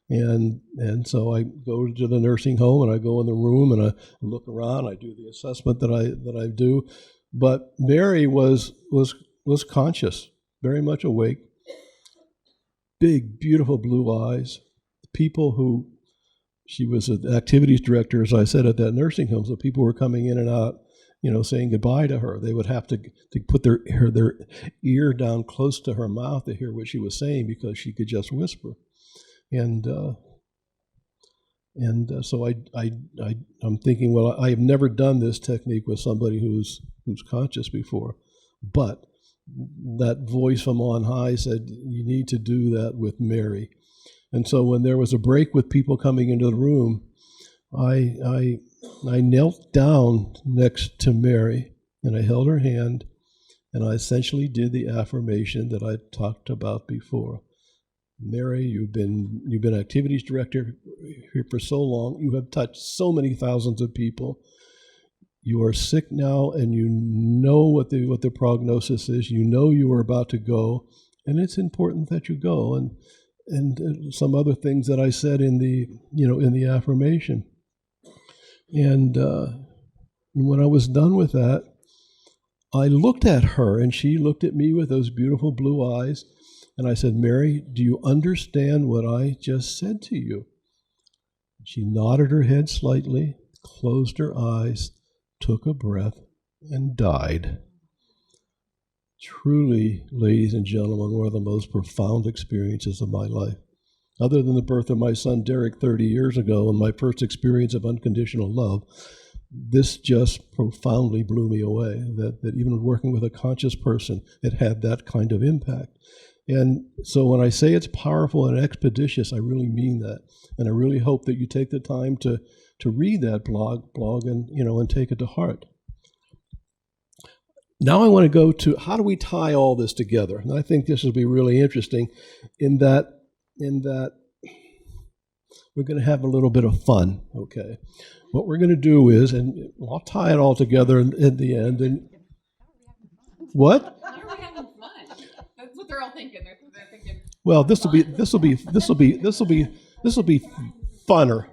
And so I go to the nursing home and I go in the room and I look around, I do the assessment that I do. But Mary was conscious, very much awake, big, beautiful blue eyes. People who, she was an activities director, as I said, at that nursing home, so people were coming in and out, saying goodbye to her. They would have to put their ear down close to her mouth to hear what she was saying because she could just whisper. And so I'm thinking, well, I have never done this technique with somebody who's conscious before, but that voice from on high said, you need to do that with Mary. And so when there was a break with people coming into the room, I knelt down next to Mary and I held her hand and I essentially did the affirmation that I talked about before. Mary, you've been activities director here for so long. You have touched so many thousands of people. You are sick now, and you know what the prognosis is. You know you are about to go, and it's important that you go. And some other things that I said in the affirmation. And when I was done with that, I looked at her, and she looked at me with those beautiful blue eyes. And I said, Mary, do you understand what I just said to you? She nodded her head slightly, closed her eyes, took a breath, and died. Truly, ladies and gentlemen, one of the most profound experiences of my life. Other than the birth of my son Derek 30 years ago and my first experience of unconditional love, this just profoundly blew me away, that even working with a conscious person, it had that kind of impact. And so when I say it's powerful and expeditious, I really mean that. And I really hope that you take the time to read that blog and take it to heart. Now I want to go to how do we tie all this together? And I think this will be really interesting in that we're going to have a little bit of fun, okay? What we're going to do is, and I'll tie it all together in the end. And what? How are we having fun? That's what they're all thinking. They're thinking. Well, this will be funner.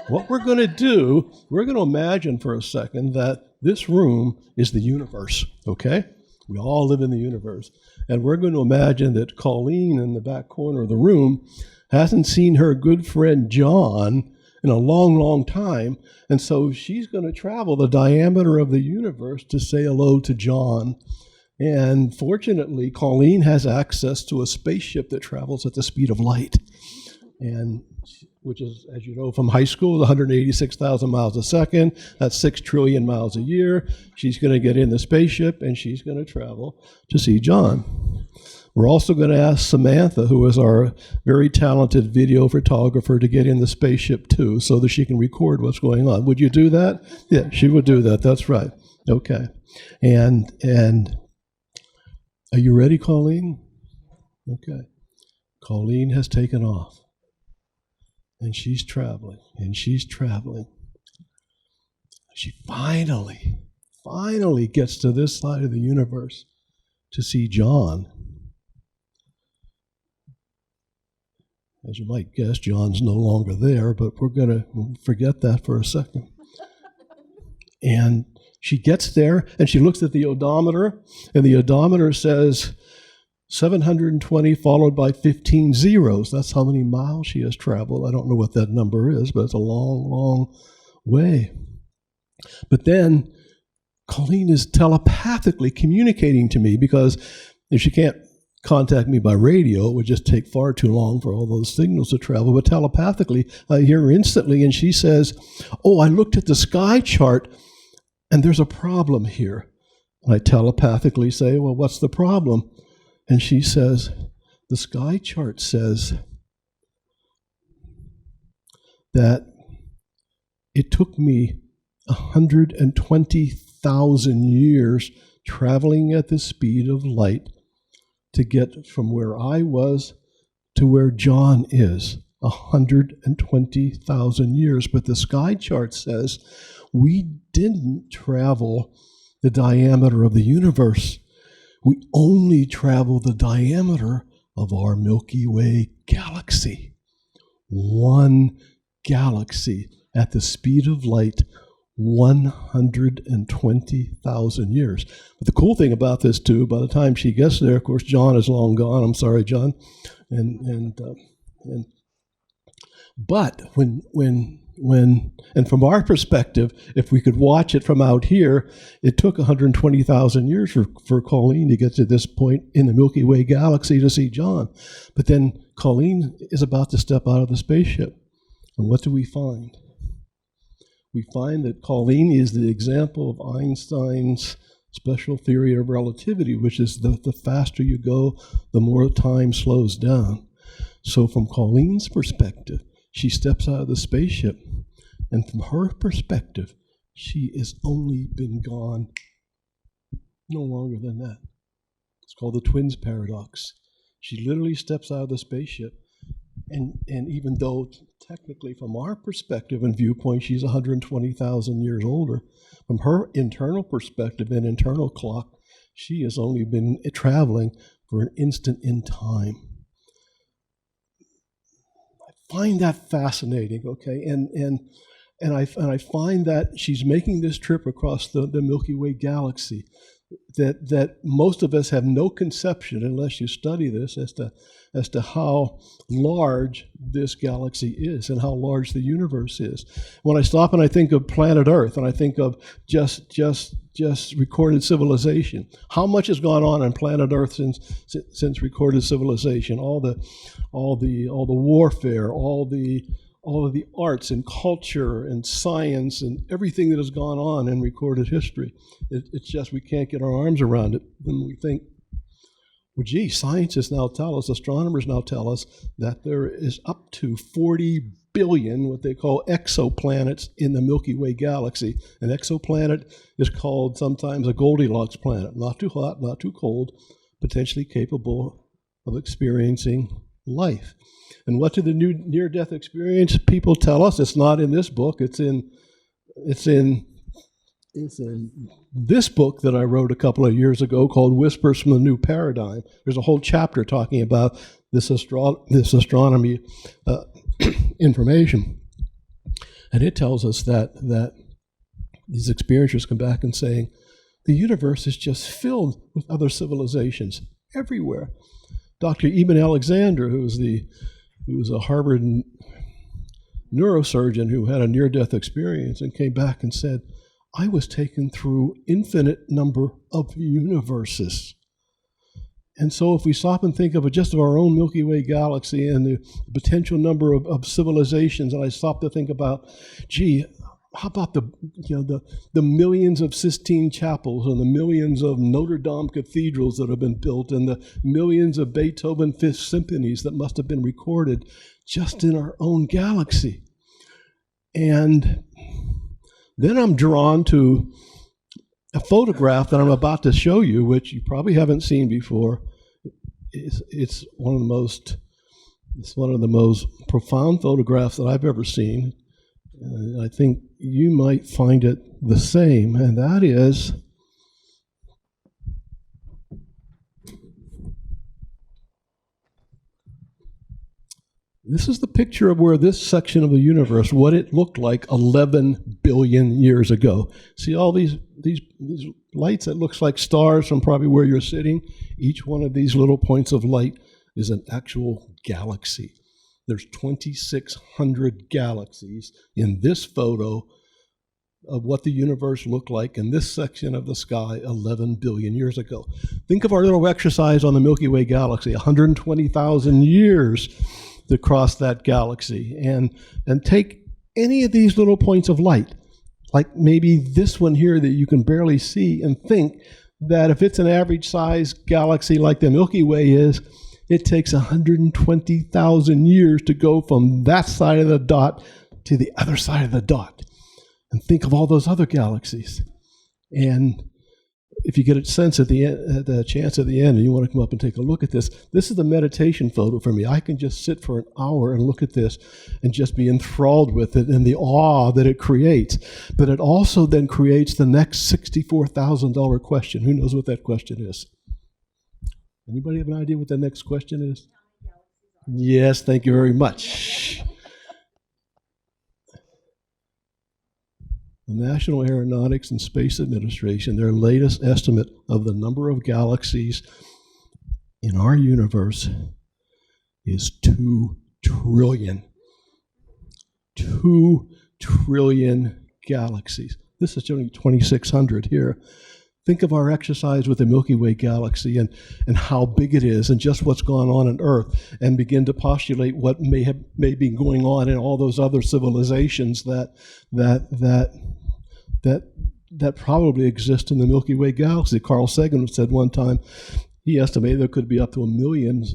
What we're going to do, we're going to imagine for a second that this room is the universe, okay? We all live in the universe. And we're going to imagine that Colleen in the back corner of the room hasn't seen her good friend John in a long, long time. And so she's going to travel the diameter of the universe to say hello to John. And fortunately, Colleen has access to a spaceship that travels at the speed of light, and which is, as you know from high school, 186,000 miles a second. That's 6 trillion miles a year. She's going to get in the spaceship, and she's going to travel to see John. We're also going to ask Samantha, who is our very talented video photographer, to get in the spaceship too, so that she can record what's going on. Would you do that? Yeah, she would do that. That's right. Okay. And are you ready, Colleen? Okay. Colleen has taken off. And she's traveling, and she's traveling. She finally gets to this side of the universe to see John. As you might guess, John's no longer there, but we're going to forget that for a second. And she gets there, and she looks at the odometer, and the odometer says 720 followed by 15 zeros. That's how many miles she has traveled. I don't know what that number is, but it's a long, long way. But then Colleen is telepathically communicating to me, because if she can't contact me by radio, it would just take far too long for all those signals to travel. But telepathically, I hear her instantly, and she says, "Oh, I looked at the sky chart, and there's a problem here." And I telepathically say, "Well, what's the problem?" And she says, "The sky chart says that it took me 120,000 years traveling at the speed of light to get from where I was to where John is. 120,000 years. But the sky chart says we didn't travel the diameter of the universe. We only travel the diameter of our Milky Way galaxy. One galaxy at the speed of light, 120,000 years. But the cool thing about this, too, by the time she gets there, of course, John is long gone. I'm sorry, John. But and from our perspective, if we could watch it from out here, it took 120,000 years for Colleen to get to this point in the Milky Way galaxy to see John. But then Colleen is about to step out of the spaceship. And what do we find? We find that Colleen is the example of Einstein's special theory of relativity, which is the faster you go, the more time slows down. So from Colleen's perspective, she steps out of the spaceship, and from her perspective, she has only been gone no longer than that. It's called the twins paradox. She literally steps out of the spaceship, and even though technically from our perspective and viewpoint, she's 120,000 years older, from her internal perspective and internal clock, she has only been traveling for an instant in time. Find that fascinating, okay? And I find that she's making this trip across the Milky Way galaxy that most of us have no conception, unless you study this, as to how large this galaxy is and how large the universe is. When I stop and I think of planet Earth, and I think of just recorded civilization, how much has gone on planet Earth since recorded civilization? All the warfare, all of the arts and culture and science and everything that has gone on in recorded history. It's just we can't get our arms around it. And we think, well, gee, scientists now tell us, astronomers now tell us that there is up to 40 billion, what they call exoplanets in the Milky Way galaxy. An exoplanet is called sometimes a Goldilocks planet, not too hot, not too cold, potentially capable of experiencing life. And what do the new near-death experience people tell us? It's not in this book. It's in this book that I wrote a couple of years ago called Whispers from the New Paradigm. There's a whole chapter talking about this astronomy information. And it tells us that these experiencers come back and saying, the universe is just filled with other civilizations everywhere. Dr. Eben Alexander, who was a Harvard neurosurgeon who had a near-death experience and came back and said, I was taken through infinite number of universes. And so if we stop and think of just of our own Milky Way galaxy and the potential number of civilizations, and I stop to think about, gee, how about the millions of Sistine chapels and the millions of Notre Dame cathedrals that have been built and the millions of Beethoven Fifth Symphonies that must have been recorded just in our own galaxy. And then I'm drawn to a photograph that I'm about to show you, which you probably haven't seen before. It's one of the most profound photographs that I've ever seen. I think you might find it the same, and that is This is the picture of where this section of the universe, what it looked like 11 billion years ago. See all these lights that looks like stars from probably where you're sitting? Each one of these little points of light is an actual galaxy. There's 2,600 galaxies in this photo of what the universe looked like in this section of the sky 11 billion years ago. Think of our little exercise on the Milky Way galaxy, 120,000 years to cross that galaxy, and take any of these little points of light, like maybe this one here that you can barely see, and think that if it's an average size galaxy like the Milky Way is, it takes 120,000 years to go from that side of the dot to the other side of the dot. And think of all those other galaxies. And if you get a sense at the end, the chance at the end, and you want to come up and take a look at this, this is the meditation photo for me. I can just sit for an hour and look at this and just be enthralled with it and the awe that it creates. But it also then creates the next $64,000 question. Who knows what that question is? Anybody have an idea what the next question is? Yes, thank you very much. The National Aeronautics and Space Administration, their latest estimate of the number of galaxies in our universe is 2 trillion. 2 trillion galaxies. This is only 2,600 here. Think of our exercise with the Milky Way galaxy and how big it is and just what's going on Earth, and begin to postulate what may be going on in all those other civilizations that probably exist in the Milky Way galaxy. Carl Sagan said one time he estimated there could be up to 1 million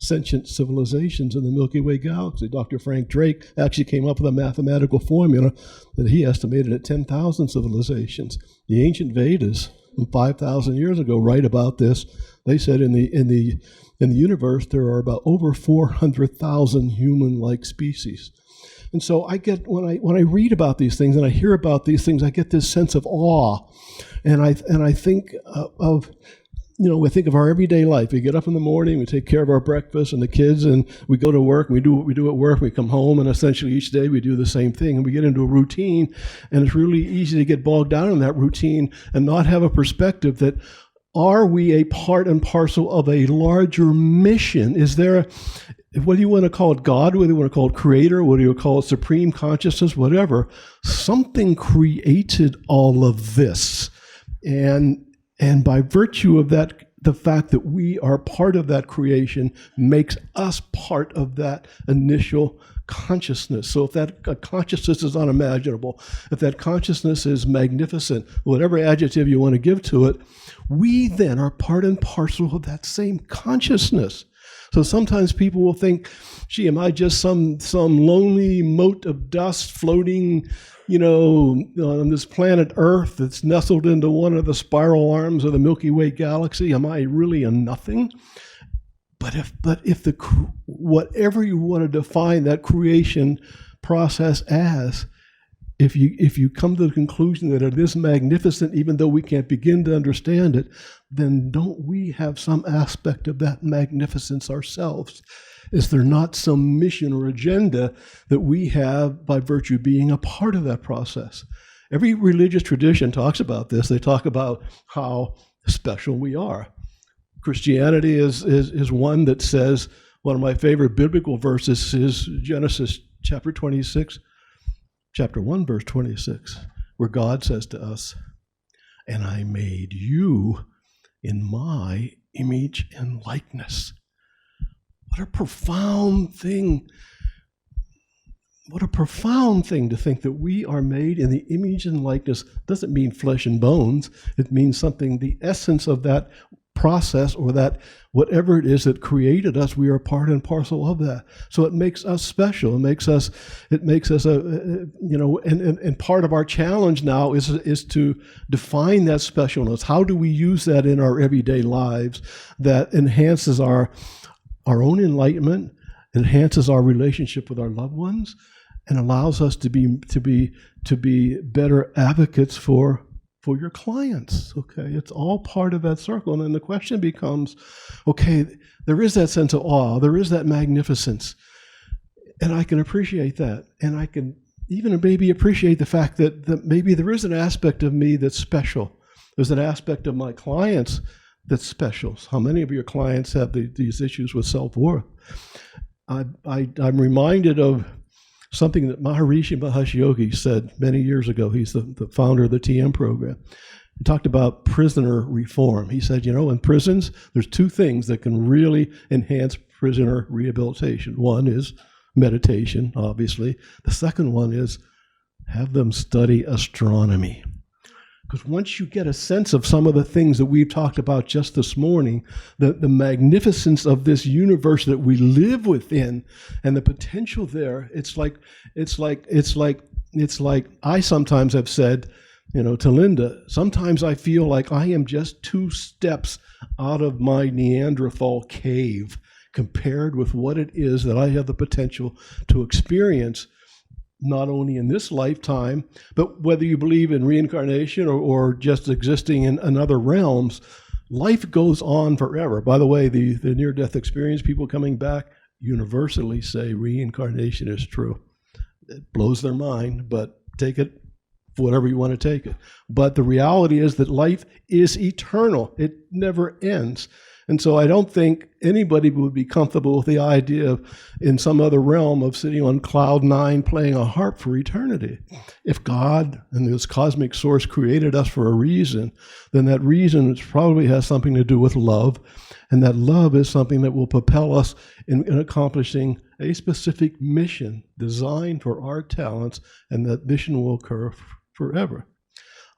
sentient civilizations in the Milky Way galaxy. Dr. Frank Drake actually came up with a mathematical formula that he estimated at 10,000 civilizations. The ancient Vedas from 5,000 years ago write about this. They said in the universe there are about over 400,000 human-like species. And so I get, when I read about these things and I hear about these things, I get this sense of awe, and I think of we think of our everyday life. We get up in the morning, we take care of our breakfast and the kids, and we go to work, and we do what we do at work, we come home, and essentially each day we do the same thing, and we get into a routine, and it's really easy to get bogged down in that routine and not have a perspective that, are we a part and parcel of a larger mission? Is there what do you want to call it, God? What do you want to call it, creator? What do you call it, supreme consciousness? Whatever. Something created all of this. And by virtue of that, the fact that we are part of that creation makes us part of that initial consciousness. So if that consciousness is unimaginable, if that consciousness is magnificent, whatever adjective you want to give to it, we then are part and parcel of that same consciousness. So sometimes people will think, gee, am I just some lonely mote of dust floating, on this planet Earth that's nestled into one of the spiral arms of the Milky Way galaxy? Am I really a nothing? But if whatever you want to define that creation process as, if you come to the conclusion that it is magnificent, even though we can't begin to understand it, then don't we have some aspect of that magnificence ourselves? Is there not some mission or agenda that we have by virtue of being a part of that process? Every religious tradition talks about this. They talk about how special we are. Christianity is one that says, one of my favorite biblical verses is Genesis chapter 26, chapter 1, verse 26, where God says to us, "And I made you in my image and likeness." What a profound thing. What a profound thing to think that we are made in the image and likeness. Doesn't mean flesh and bones. It means something, the essence of that process, or that whatever it is that created us, we are part and parcel of that. So it makes us special. It makes us and part of our challenge now is to define that specialness. How do we use that in our everyday lives that enhances our own enlightenment, enhances our relationship with our loved ones, and allows us to be better advocates for your clients? Okay, it's all part of that circle. And then the question becomes, okay, there is that sense of awe, there is that magnificence, And I can appreciate that. And I can even maybe appreciate the fact that maybe there is an aspect of me that's special. There's an aspect of my clients that's special. How many of your clients have these issues with self-worth? I'm reminded of something that Maharishi Mahesh Yogi said many years ago. He's the founder of the TM program. He talked about prisoner reform. He said, in prisons, there's two things that can really enhance prisoner rehabilitation. One is meditation, obviously. The second one is have them study astronomy. Because once you get a sense of some of the things that we've talked about just this morning, the magnificence of this universe that we live within and the potential there, it's like I sometimes have said, to Linda, sometimes I feel like I am just 2 steps out of my Neanderthal cave compared with what it is that I have the potential to experience, not only in this lifetime, but whether you believe in reincarnation or just existing in other realms, life goes on forever. By the way, the near-death experience, people coming back universally say reincarnation is true. It blows their mind, but take it for whatever you want to take it. But the reality is that life is eternal. It never ends. And so I don't think anybody would be comfortable with the idea of, in some other realm, of sitting on cloud 9 playing a harp for eternity. If God and this cosmic source created us for a reason, then that reason probably has something to do with love. And that love is something that will propel us in accomplishing a specific mission designed for our talents, and that mission will occur forever.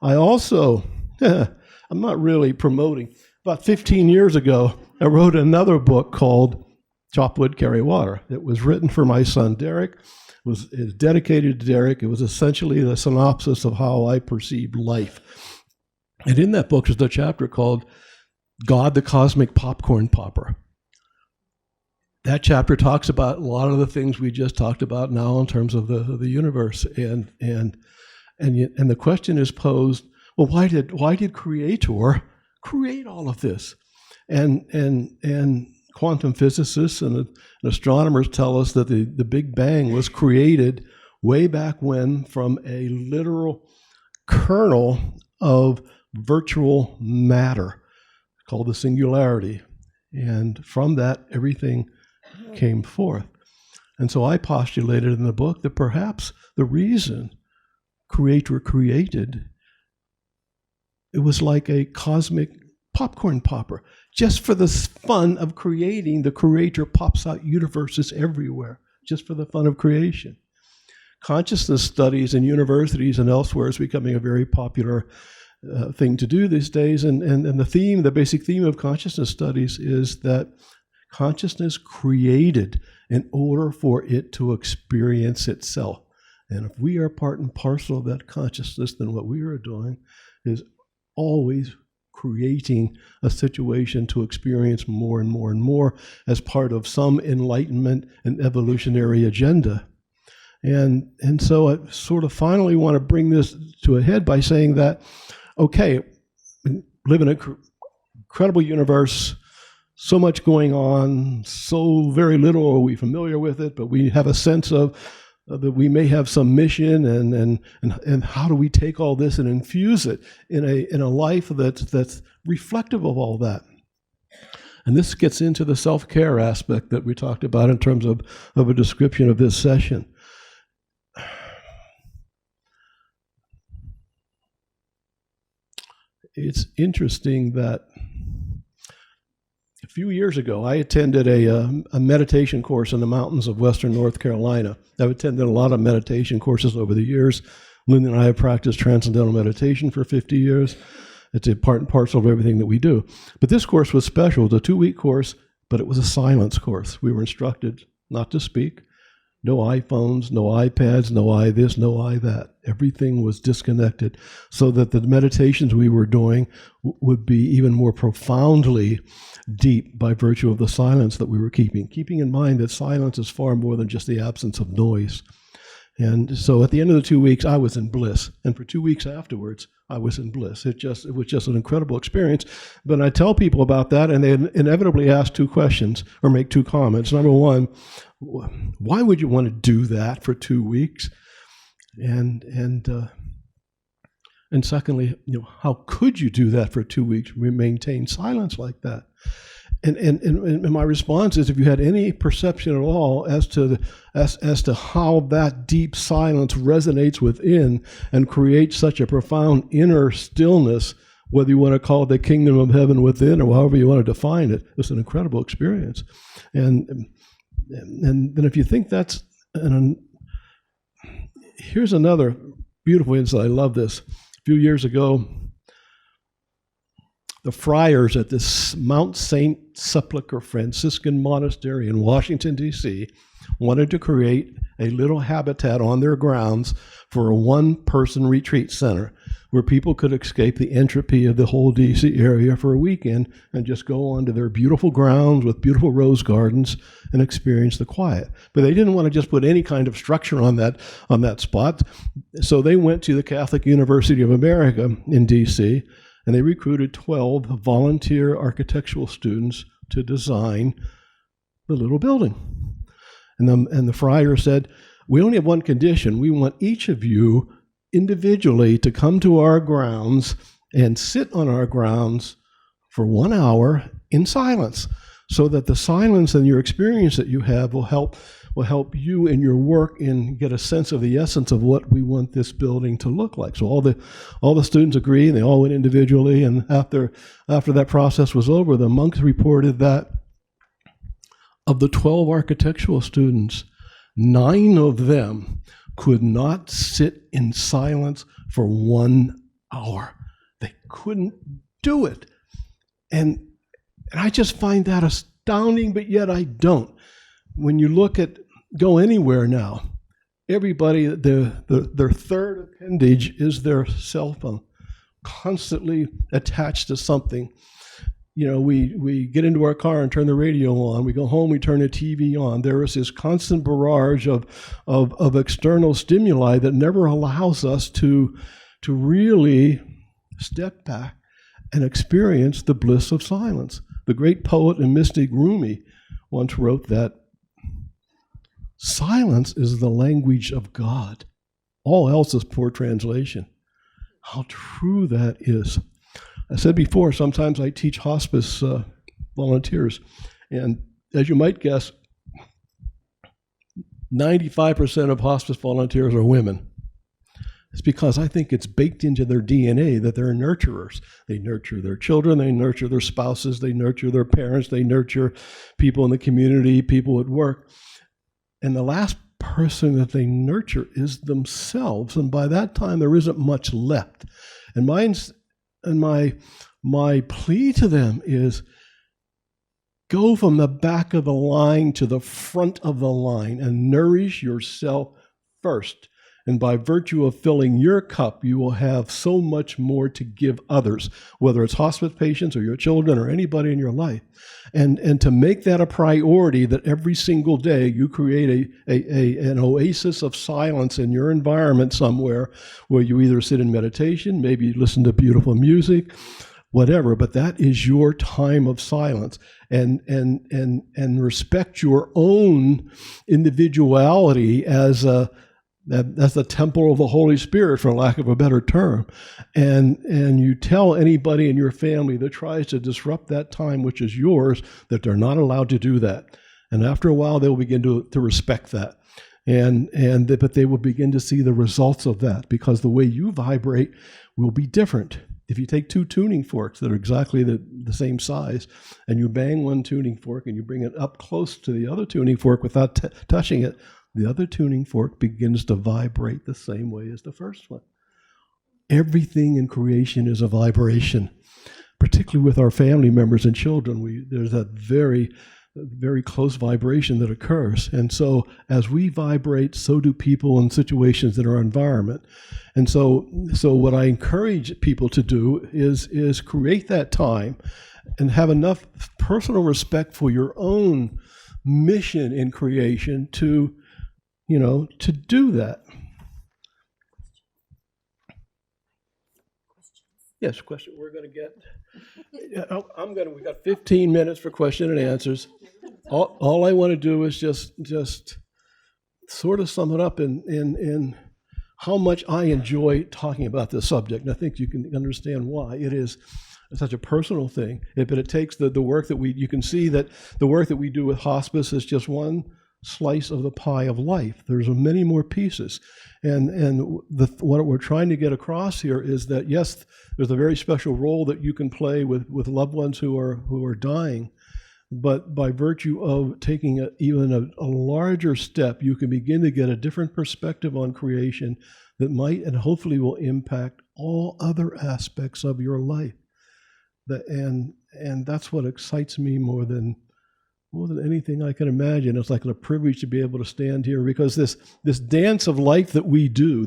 I also, I'm not really promoting, about 15 years ago, I wrote another book called Chop Wood, Carry Water. It was written for my son, Derek. It was dedicated to Derek. It was essentially the synopsis of how I perceived life. And in that book is a chapter called God, the Cosmic Popcorn Popper. That chapter talks about a lot of the things we just talked about now in terms of the universe. And the question is posed, well, why did Creator create all of this? And quantum physicists and astronomers tell us that the Big Bang was created way back when from a literal kernel of virtual matter called the singularity. And from that, everything came forth. And so I postulated in the book that perhaps the reason Creator created, it was like a cosmic popcorn popper. Just for the fun of creating, the Creator pops out universes everywhere, just for the fun of creation. Consciousness studies in universities and elsewhere is becoming a very popular thing to do these days. And the basic theme of consciousness studies is that consciousness created in order for it to experience itself. And if we are part and parcel of that consciousness, then what we are doing is always creating a situation to experience more and more and more as part of some enlightenment and evolutionary agenda. And so I sort of finally want to bring this to a head by saying that, okay, we live in an incredible universe, so much going on, so very little are we familiar with it, but we have a sense of that we may have some mission, and how do we take all this and infuse it in a life that's reflective of all that. And this gets into the self-care aspect that we talked about in terms of a description of this session. It's interesting that a few years ago, I attended a meditation course in the mountains of western North Carolina. I've attended a lot of meditation courses over the years. Linda and I have practiced transcendental meditation for 50 years. It's a part and parcel of everything that we do. But this course was special. It was a 2-week course, but it was a silence course. We were instructed not to speak. No iPhones, no iPads, no I this, no I that. Everything was disconnected so that the meditations we were doing would be even more profoundly deep by virtue of the silence that we were keeping in mind that silence is far more than just the absence of noise. And so at the end of the 2 weeks, I was in bliss. And for 2 weeks afterwards, I was in bliss. It was just an incredible experience. But I tell people about that, and they inevitably ask two questions or make two comments. Number one, why would you want to do that for 2 weeks? And secondly, how could you do that for 2 weeks? Maintain silence like that? And my response is, if you had any perception at all as to how that deep silence resonates within and creates such a profound inner stillness, whether you want to call it the kingdom of heaven within or however you want to define it, it's an incredible experience. And then if you think that's here's another beautiful insight. I love this. A few years ago, the friars at this Mount St. Sepulchre Franciscan monastery in Washington, D.C., wanted to create a little habitat on their grounds for a one-person retreat center where people could escape the entropy of the whole D.C. area for a weekend and just go onto their beautiful grounds with beautiful rose gardens and experience the quiet. But they didn't want to just put any kind of structure on that spot, so they went to the Catholic University of America in D.C., and they recruited 12 volunteer architectural students to design the little building. And the friar said, we only have one condition. We want each of you individually to come to our grounds and sit on our grounds for 1 hour in silence, so that the silence and your experience that you have will help you in your work and get a sense of the essence of what we want this building to look like. So all the students agreed, and they all went individually. And after that process was over, the monks reported that of the 12 architectural students, 9 of them could not sit in silence for 1 hour. They couldn't do it. And I just find that astounding, but yet I don't. When you go anywhere now, everybody, their third appendage is their cell phone, constantly attached to something. We get into our car and turn the radio on. We go home, we turn the TV on. There is this constant barrage of external stimuli that never allows us to really step back and experience the bliss of silence. The great poet and mystic Rumi once wrote that silence is the language of God. All else is poor translation. How true that is. I said before, sometimes I teach hospice volunteers, and as you might guess, 95% of hospice volunteers are women. It's because I think it's baked into their DNA that they're nurturers. They nurture their children, they nurture their spouses, they nurture their parents, they nurture people in the community, people at work. And the last person that they nurture is themselves. And by that time, there isn't much left. And my plea to them is, go from the back of the line to the front of the line and nourish yourself first. And by virtue of filling your cup, you will have so much more to give others, whether it's hospice patients or your children or anybody in your life. And to make that a priority, that every single day you create an oasis of silence in your environment somewhere where you either sit in meditation, maybe you listen to beautiful music, whatever, but that is your time of silence. And respect your own individuality as that's the temple of the Holy Spirit, for lack of a better term. And you tell anybody in your family that tries to disrupt that time, which is yours, that they're not allowed to do that. And after a while, they'll begin to respect that. But they will begin to see the results of that, because the way you vibrate will be different. If you take 2 tuning forks that are exactly the same size, and you bang one tuning fork and you bring it up close to the other tuning fork without touching it, the other tuning fork begins to vibrate the same way as the first one. Everything in creation is a vibration, particularly with our family members and children. There's that very, very close vibration that occurs. And so as we vibrate, so do people in situations in our environment. And so what I encourage people to do is create that time and have enough personal respect for your own mission in creation to do that. Yes, question. We're going to get. We got 15 minutes for question and answers. All I want to do is just sort of sum it up in how much I enjoy talking about this subject. And I think you can understand why. It is such a personal thing, but it takes the work that you can see that the work that we do with hospice is just one slice of the pie of life. There's many more pieces. And what we're trying to get across here is that, yes, there's a very special role that you can play with loved ones who are dying, but by virtue of taking even a larger step, you can begin to get a different perspective on creation that might and hopefully will impact all other aspects of your life. And that's what excites me more than anything I can imagine. It's like a privilege to be able to stand here, because this dance of life that we do,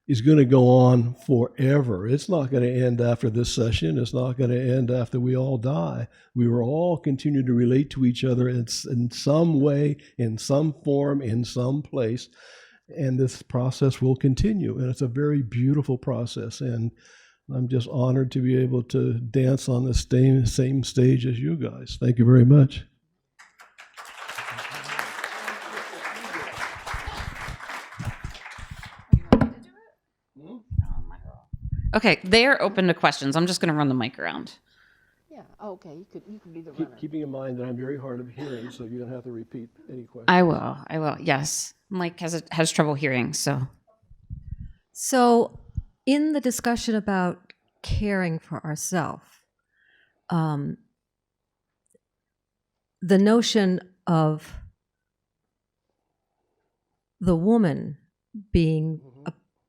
is going to go on forever. It's not going to end after this session. It's not going to end after we all die. We will all continue to relate to each other in some way, in some form, in some place. And this process will continue. And it's a very beautiful process. And I'm just honored to be able to dance on the same stage as you guys. Thank you very much. Okay, they're open to questions. I'm just going to run the mic around. Yeah. Oh, okay. You can be the runner. Keeping in mind that I'm very hard of hearing, so you're going to have to repeat any questions. I will. Yes. Mike has trouble hearing, so. So in the discussion about caring for ourselves, the notion of the woman being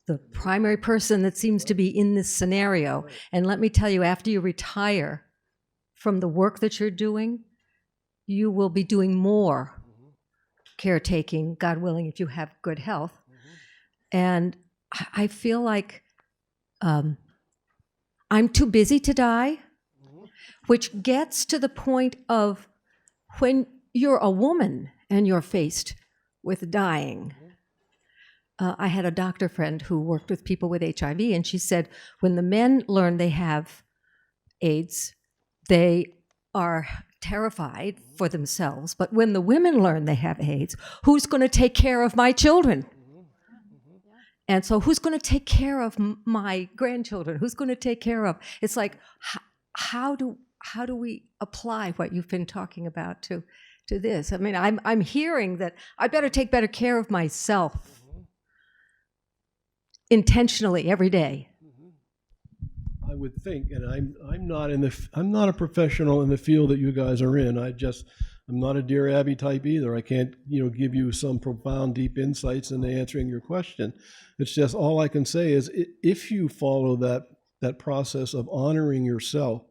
the primary person that seems to be in this scenario. And let me tell you, after you retire from the work that you're doing, you will be doing more caretaking, God willing, if you have good health. And I feel like I'm too busy to die, which gets to the point of when you're a woman and you're faced with dying. I had a doctor friend who worked with people with HIV, and she said when the men learn they have AIDS, they are terrified for themselves. But when the women learn they have AIDS, who's going to take care of my children? And so who's going to take care of my grandchildren? Who's going to take care of? It's like, how do we apply what you've been talking about to this? I mean, I'm hearing that I better take better care of myself intentionally every day. I would think, and I'm not a professional in the field that you guys are in. I'm not a Dear Abby type either. I can't give you some profound, deep insights into answering your question. It's just all I can say is if you follow that process of honoring yourself,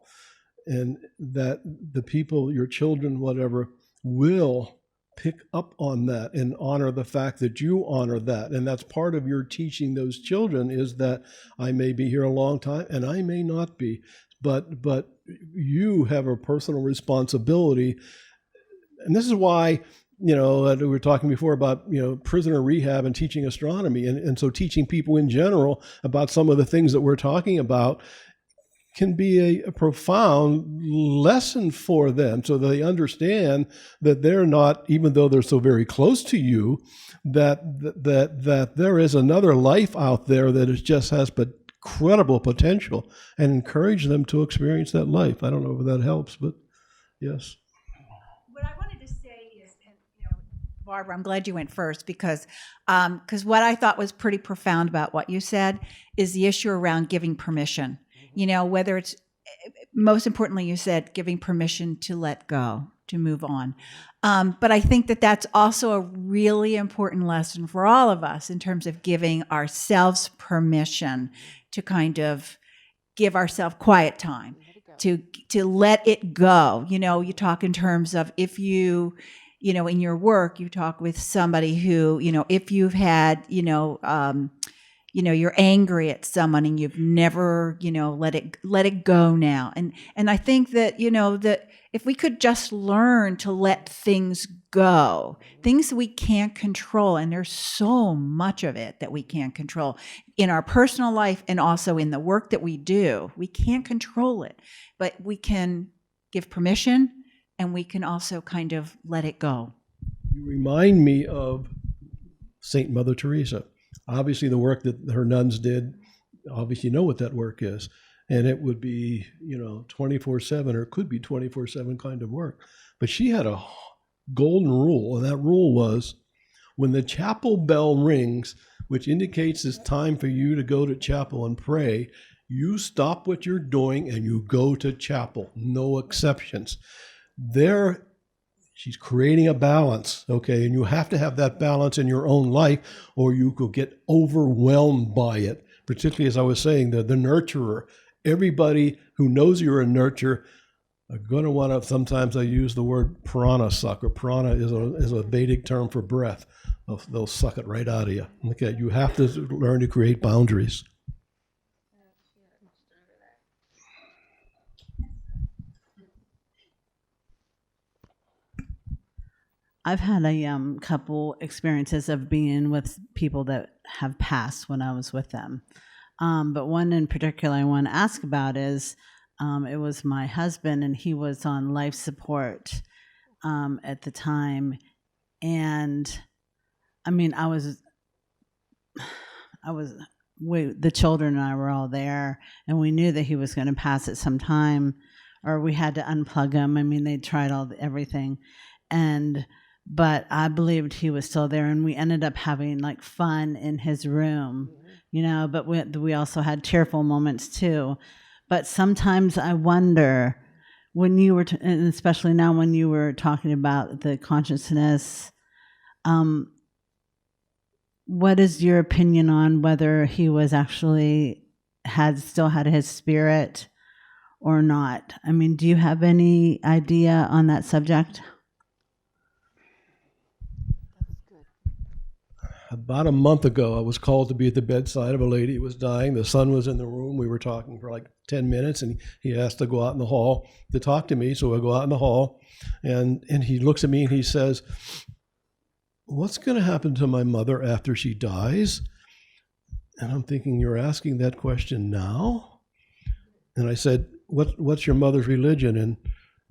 and that the people, your children, whatever, will pick up on that and honor the fact that you honor that. And that's part of your teaching those children, is that I may be here a long time and I may not be, but you have a personal responsibility. And this is why, we were talking before about, prisoner rehab and teaching astronomy. And so teaching people in general about some of the things that we're talking about can be a profound lesson for them, so they understand that they're not, even though they're so very close to you, that there is another life out there that just has incredible potential, and encourage them to experience that life. I don't know if that helps, but yes. What I wanted to say is, and Barbara, I'm glad you went first, because what I thought was pretty profound about what you said is the issue around giving permission. Whether it's, most importantly, you said giving permission to let go, to move on. But I think that that's also a really important lesson for all of us in terms of giving ourselves permission to kind of give ourselves quiet time, to let it go. You talk in terms of if you, in your work, you talk with somebody who, if you've had, you're angry at someone and you've never, let it go now. And I think that, that if we could just learn to let things go, things we can't control, and there's so much of it that we can't control in our personal life and also in the work that we do. We can't control it, but we can give permission and we can also kind of let it go. You remind me of Saint Mother Teresa. Obviously, the work that her nuns did, obviously you know what that work is. And it would be, 24/7, or could be 24/7 kind of work. But she had a golden rule, and that rule was when the chapel bell rings, which indicates it's time for you to go to chapel and pray, you stop what you're doing and you go to chapel, no exceptions. There, she's creating a balance, okay? And you have to have that balance in your own life, or you could get overwhelmed by it. Particularly, as I was saying, the nurturer. Everybody who knows you're a nurturer are going to want to, sometimes I use the word prana suck, or prana is a Vedic term for breath. They'll suck it right out of you. Okay, you have to learn to create boundaries. I've had a couple experiences of being with people that have passed when I was with them. But one in particular I want to ask about is, it was my husband, and he was on life support at the time. And I mean, the children and I were all there, and we knew that he was going to pass at some time, or we had to unplug him. I mean, they tried everything. But I believed he was still there, and we ended up having like fun in his room, but we also had tearful moments too. But sometimes I wonder, when you were, and especially now when you were talking about the consciousness, what is your opinion on whether he was actually still had his spirit or not? I mean, do you have any idea on that subject? About a month ago, I was called to be at the bedside of a lady who was dying. The son was in the room. We were talking for like 10 minutes, and he asked to go out in the hall to talk to me. So I go out in the hall, and he looks at me and he says, "What's going to happen to my mother after she dies?" And I'm thinking, "You're asking that question now?" And I said, "What's your mother's religion?" And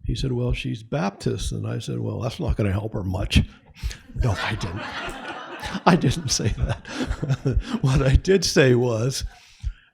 he said, "Well, she's Baptist." And I said, "Well, that's not going to help her much." No, I didn't. I didn't say that. What I did say was,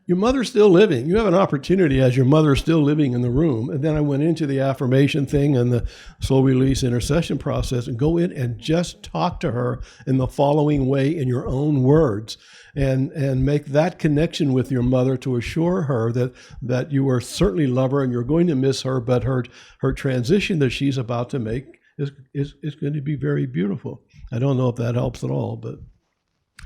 your mother's still living. You have an opportunity as your mother is still living in the room. And then I went into the affirmation thing and the slow release intercession process, and go in and just talk to her in the following way, in your own words, and make that connection with your mother to assure her that you are certainly love her and you're going to miss her, but her transition that she's about to make is going to be very beautiful. I don't know if that helps at all,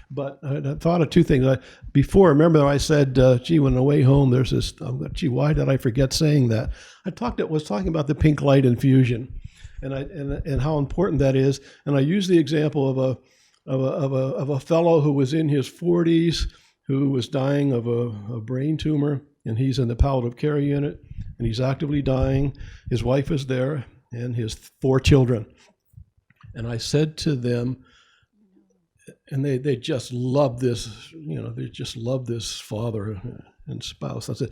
but I thought of two things. Before, remember I said, gee, when on the way home, there's this, why did I forget saying that? I was talking about the pink light infusion and how important that is. And I used the example of a fellow who was in his 40s, who was dying of a brain tumor, and he's in the palliative care unit, and he's actively dying. His wife is there, and his 4 children. And I said to them, and they just love this, they just love this father and spouse. I said,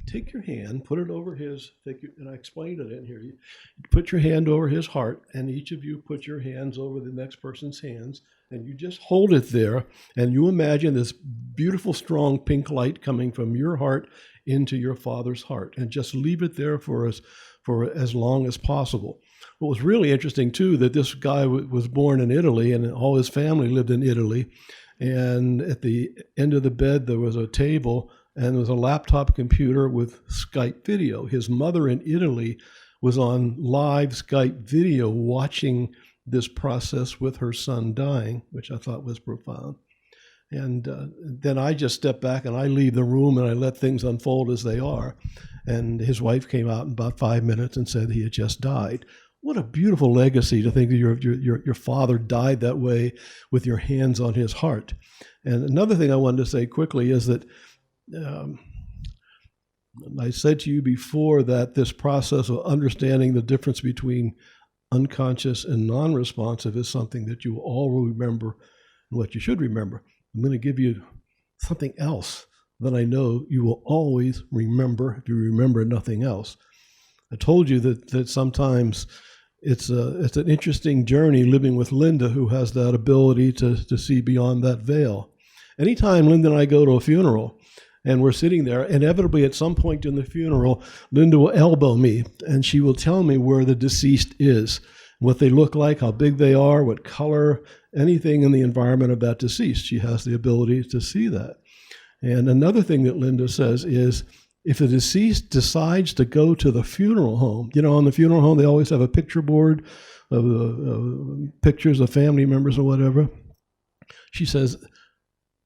take your hand, put it over his, and I explained it in here. You put your hand over his heart, and each of you put your hands over the next person's hands, and you just hold it there, and you imagine this beautiful, strong pink light coming from your heart into your father's heart, and just leave it there for as long as possible. What was really interesting, too, that this guy was born in Italy, and all his family lived in Italy. And at the end of the bed, there was a table, and there was a laptop computer with Skype video. His mother in Italy was on live Skype video watching this process with her son dying, which I thought was profound. And then I just step back, and I leave the room, and I let things unfold as they are. And his wife came out in about 5 minutes and said he had just died. What a beautiful legacy to think that your father died that way with your hands on his heart. And another thing I wanted to say quickly is that I said to you before that this process of understanding the difference between unconscious and non-responsive is something that you all will remember and what you should remember. I'm going to give you something else that I know you will always remember if you remember nothing else. I told you that sometimes it's an interesting journey living with Linda, who has that ability to see beyond that veil. Anytime Linda and I go to a funeral and we're sitting there, inevitably at some point in the funeral, Linda will elbow me and she will tell me where the deceased is, what they look like, how big they are, what color, anything in the environment of that deceased. She has the ability to see that. And another thing that Linda says is, if the deceased decides to go to the funeral home, on the funeral home, they always have a picture board of pictures of family members or whatever. She says,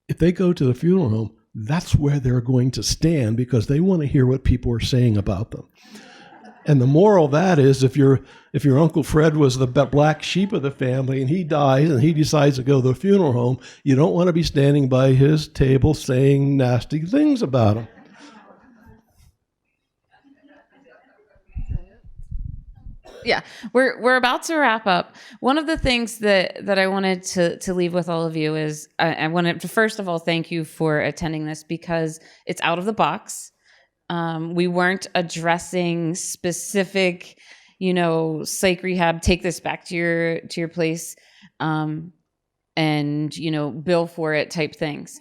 if they go to the funeral home, that's where they're going to stand because they want to hear what people are saying about them. And the moral of that is, if your Uncle Fred was the black sheep of the family and he dies and he decides to go to the funeral home, you don't want to be standing by his table saying nasty things about him. Yeah, we're about to wrap up. One of the things that I wanted to leave with all of you is I wanted to first of all thank you for attending this because it's out of the box. We weren't addressing specific, psych rehab, take this back to your place, and bill for it type things.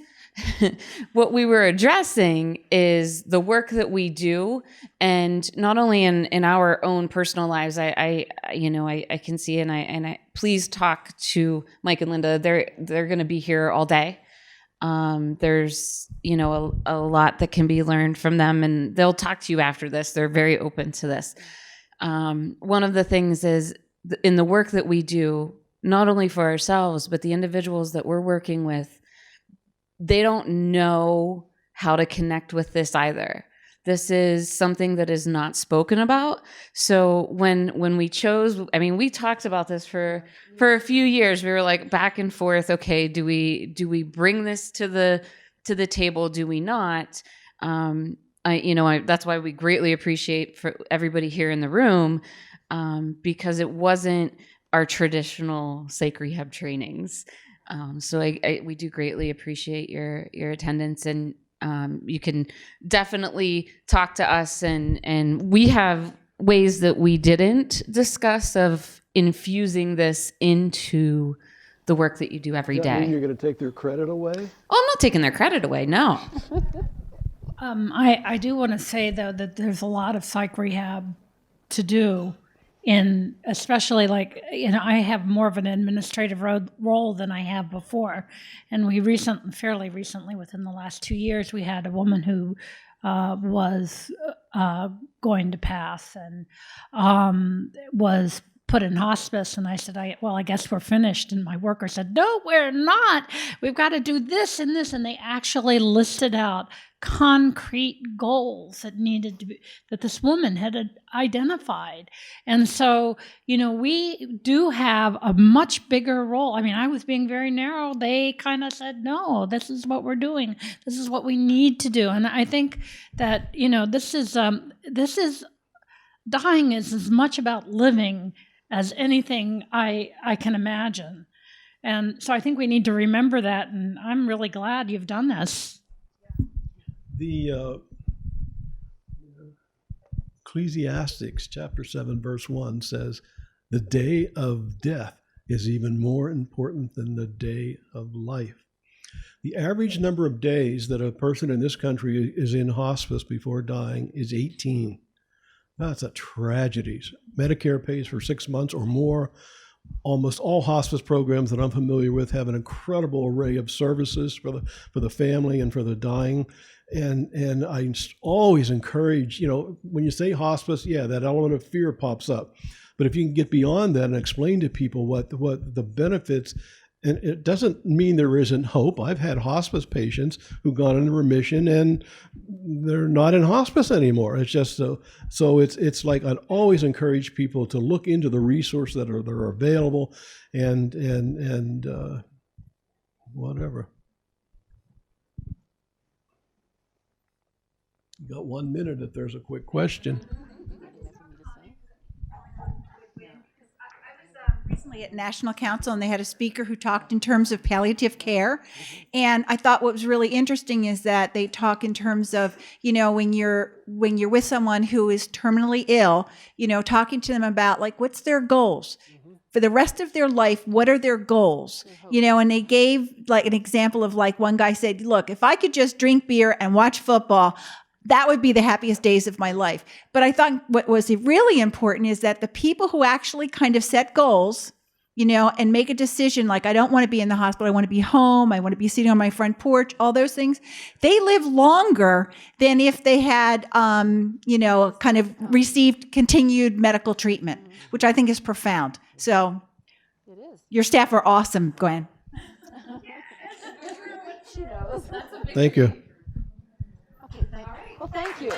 What we were addressing is the work that we do, and not only in our own personal lives. I can see, and I please talk to Mike and Linda. They're going to be here all day. There's a lot that can be learned from them, and they'll talk to you after this. They're very open to this. One of the things is in the work that we do, not only for ourselves, but the individuals that we're working with, they don't know how to connect with this either. This is something that is not spoken about. So when we chose, we talked about this for a few years. We were like back and forth. Okay, do we bring this to the table? Do we not? That's why we greatly appreciate for everybody here in the room, because it wasn't our traditional psych rehab trainings. So we do greatly appreciate your attendance, and you can definitely talk to us, and we have ways that we didn't discuss of infusing this into the work that you do every day. You're going to take their credit away? Oh, I'm not taking their credit away, no. I do want to say, though, that there's a lot of psych rehab to do, especially I have more of an administrative role than I have before. And fairly recently, within the last 2 years, we had a woman who was going to pass and was put in hospice. And I said, I guess we're finished. And my worker said, no, we're not. We've got to do this and this. And they actually listed out concrete goals that this woman had identified. And so, we do have a much bigger role. I was being very narrow. They kind of said, no, this is what we're doing. This is what we need to do. And I think that, this is dying is as much about living as anything I can imagine. And so I think we need to remember that, and I'm really glad you've done this. The Ecclesiastes chapter 7 verse 1 says, the day of death is even more important than the day of life. The average number of days that a person in this country is in hospice before dying is 18. That's a tragedy. Medicare pays for 6 months or more. Almost all hospice programs that I'm familiar with have an incredible array of services for the family and for the dying. And I always encourage, when you say hospice, that element of fear pops up. But if you can get beyond that and explain to people what the benefits, and it doesn't mean there isn't hope. I've had hospice patients who've gone into remission and they're not in hospice anymore. It's just so it's like I'd always encourage people to look into the resources that are available and whatever. You got 1 minute if there's a quick question. Recently at National Council, and they had a speaker who talked in terms of palliative care. And I thought what was really interesting is that they talk in terms of, when you're with someone who is terminally ill, talking to them about like, what's their goals for the rest of their life? What are their goals? And they gave like an example of like one guy said, look, if I could just drink beer and watch football, that would be the happiest days of my life. But I thought what was really important is that the people who actually kind of set goals, and make a decision like, I don't want to be in the hospital, I want to be home, I want to be sitting on my front porch, all those things, they live longer than if they had, kind of received continued medical treatment, which I think is profound. So your staff are awesome, Gwen. Thank you. Well, thank you.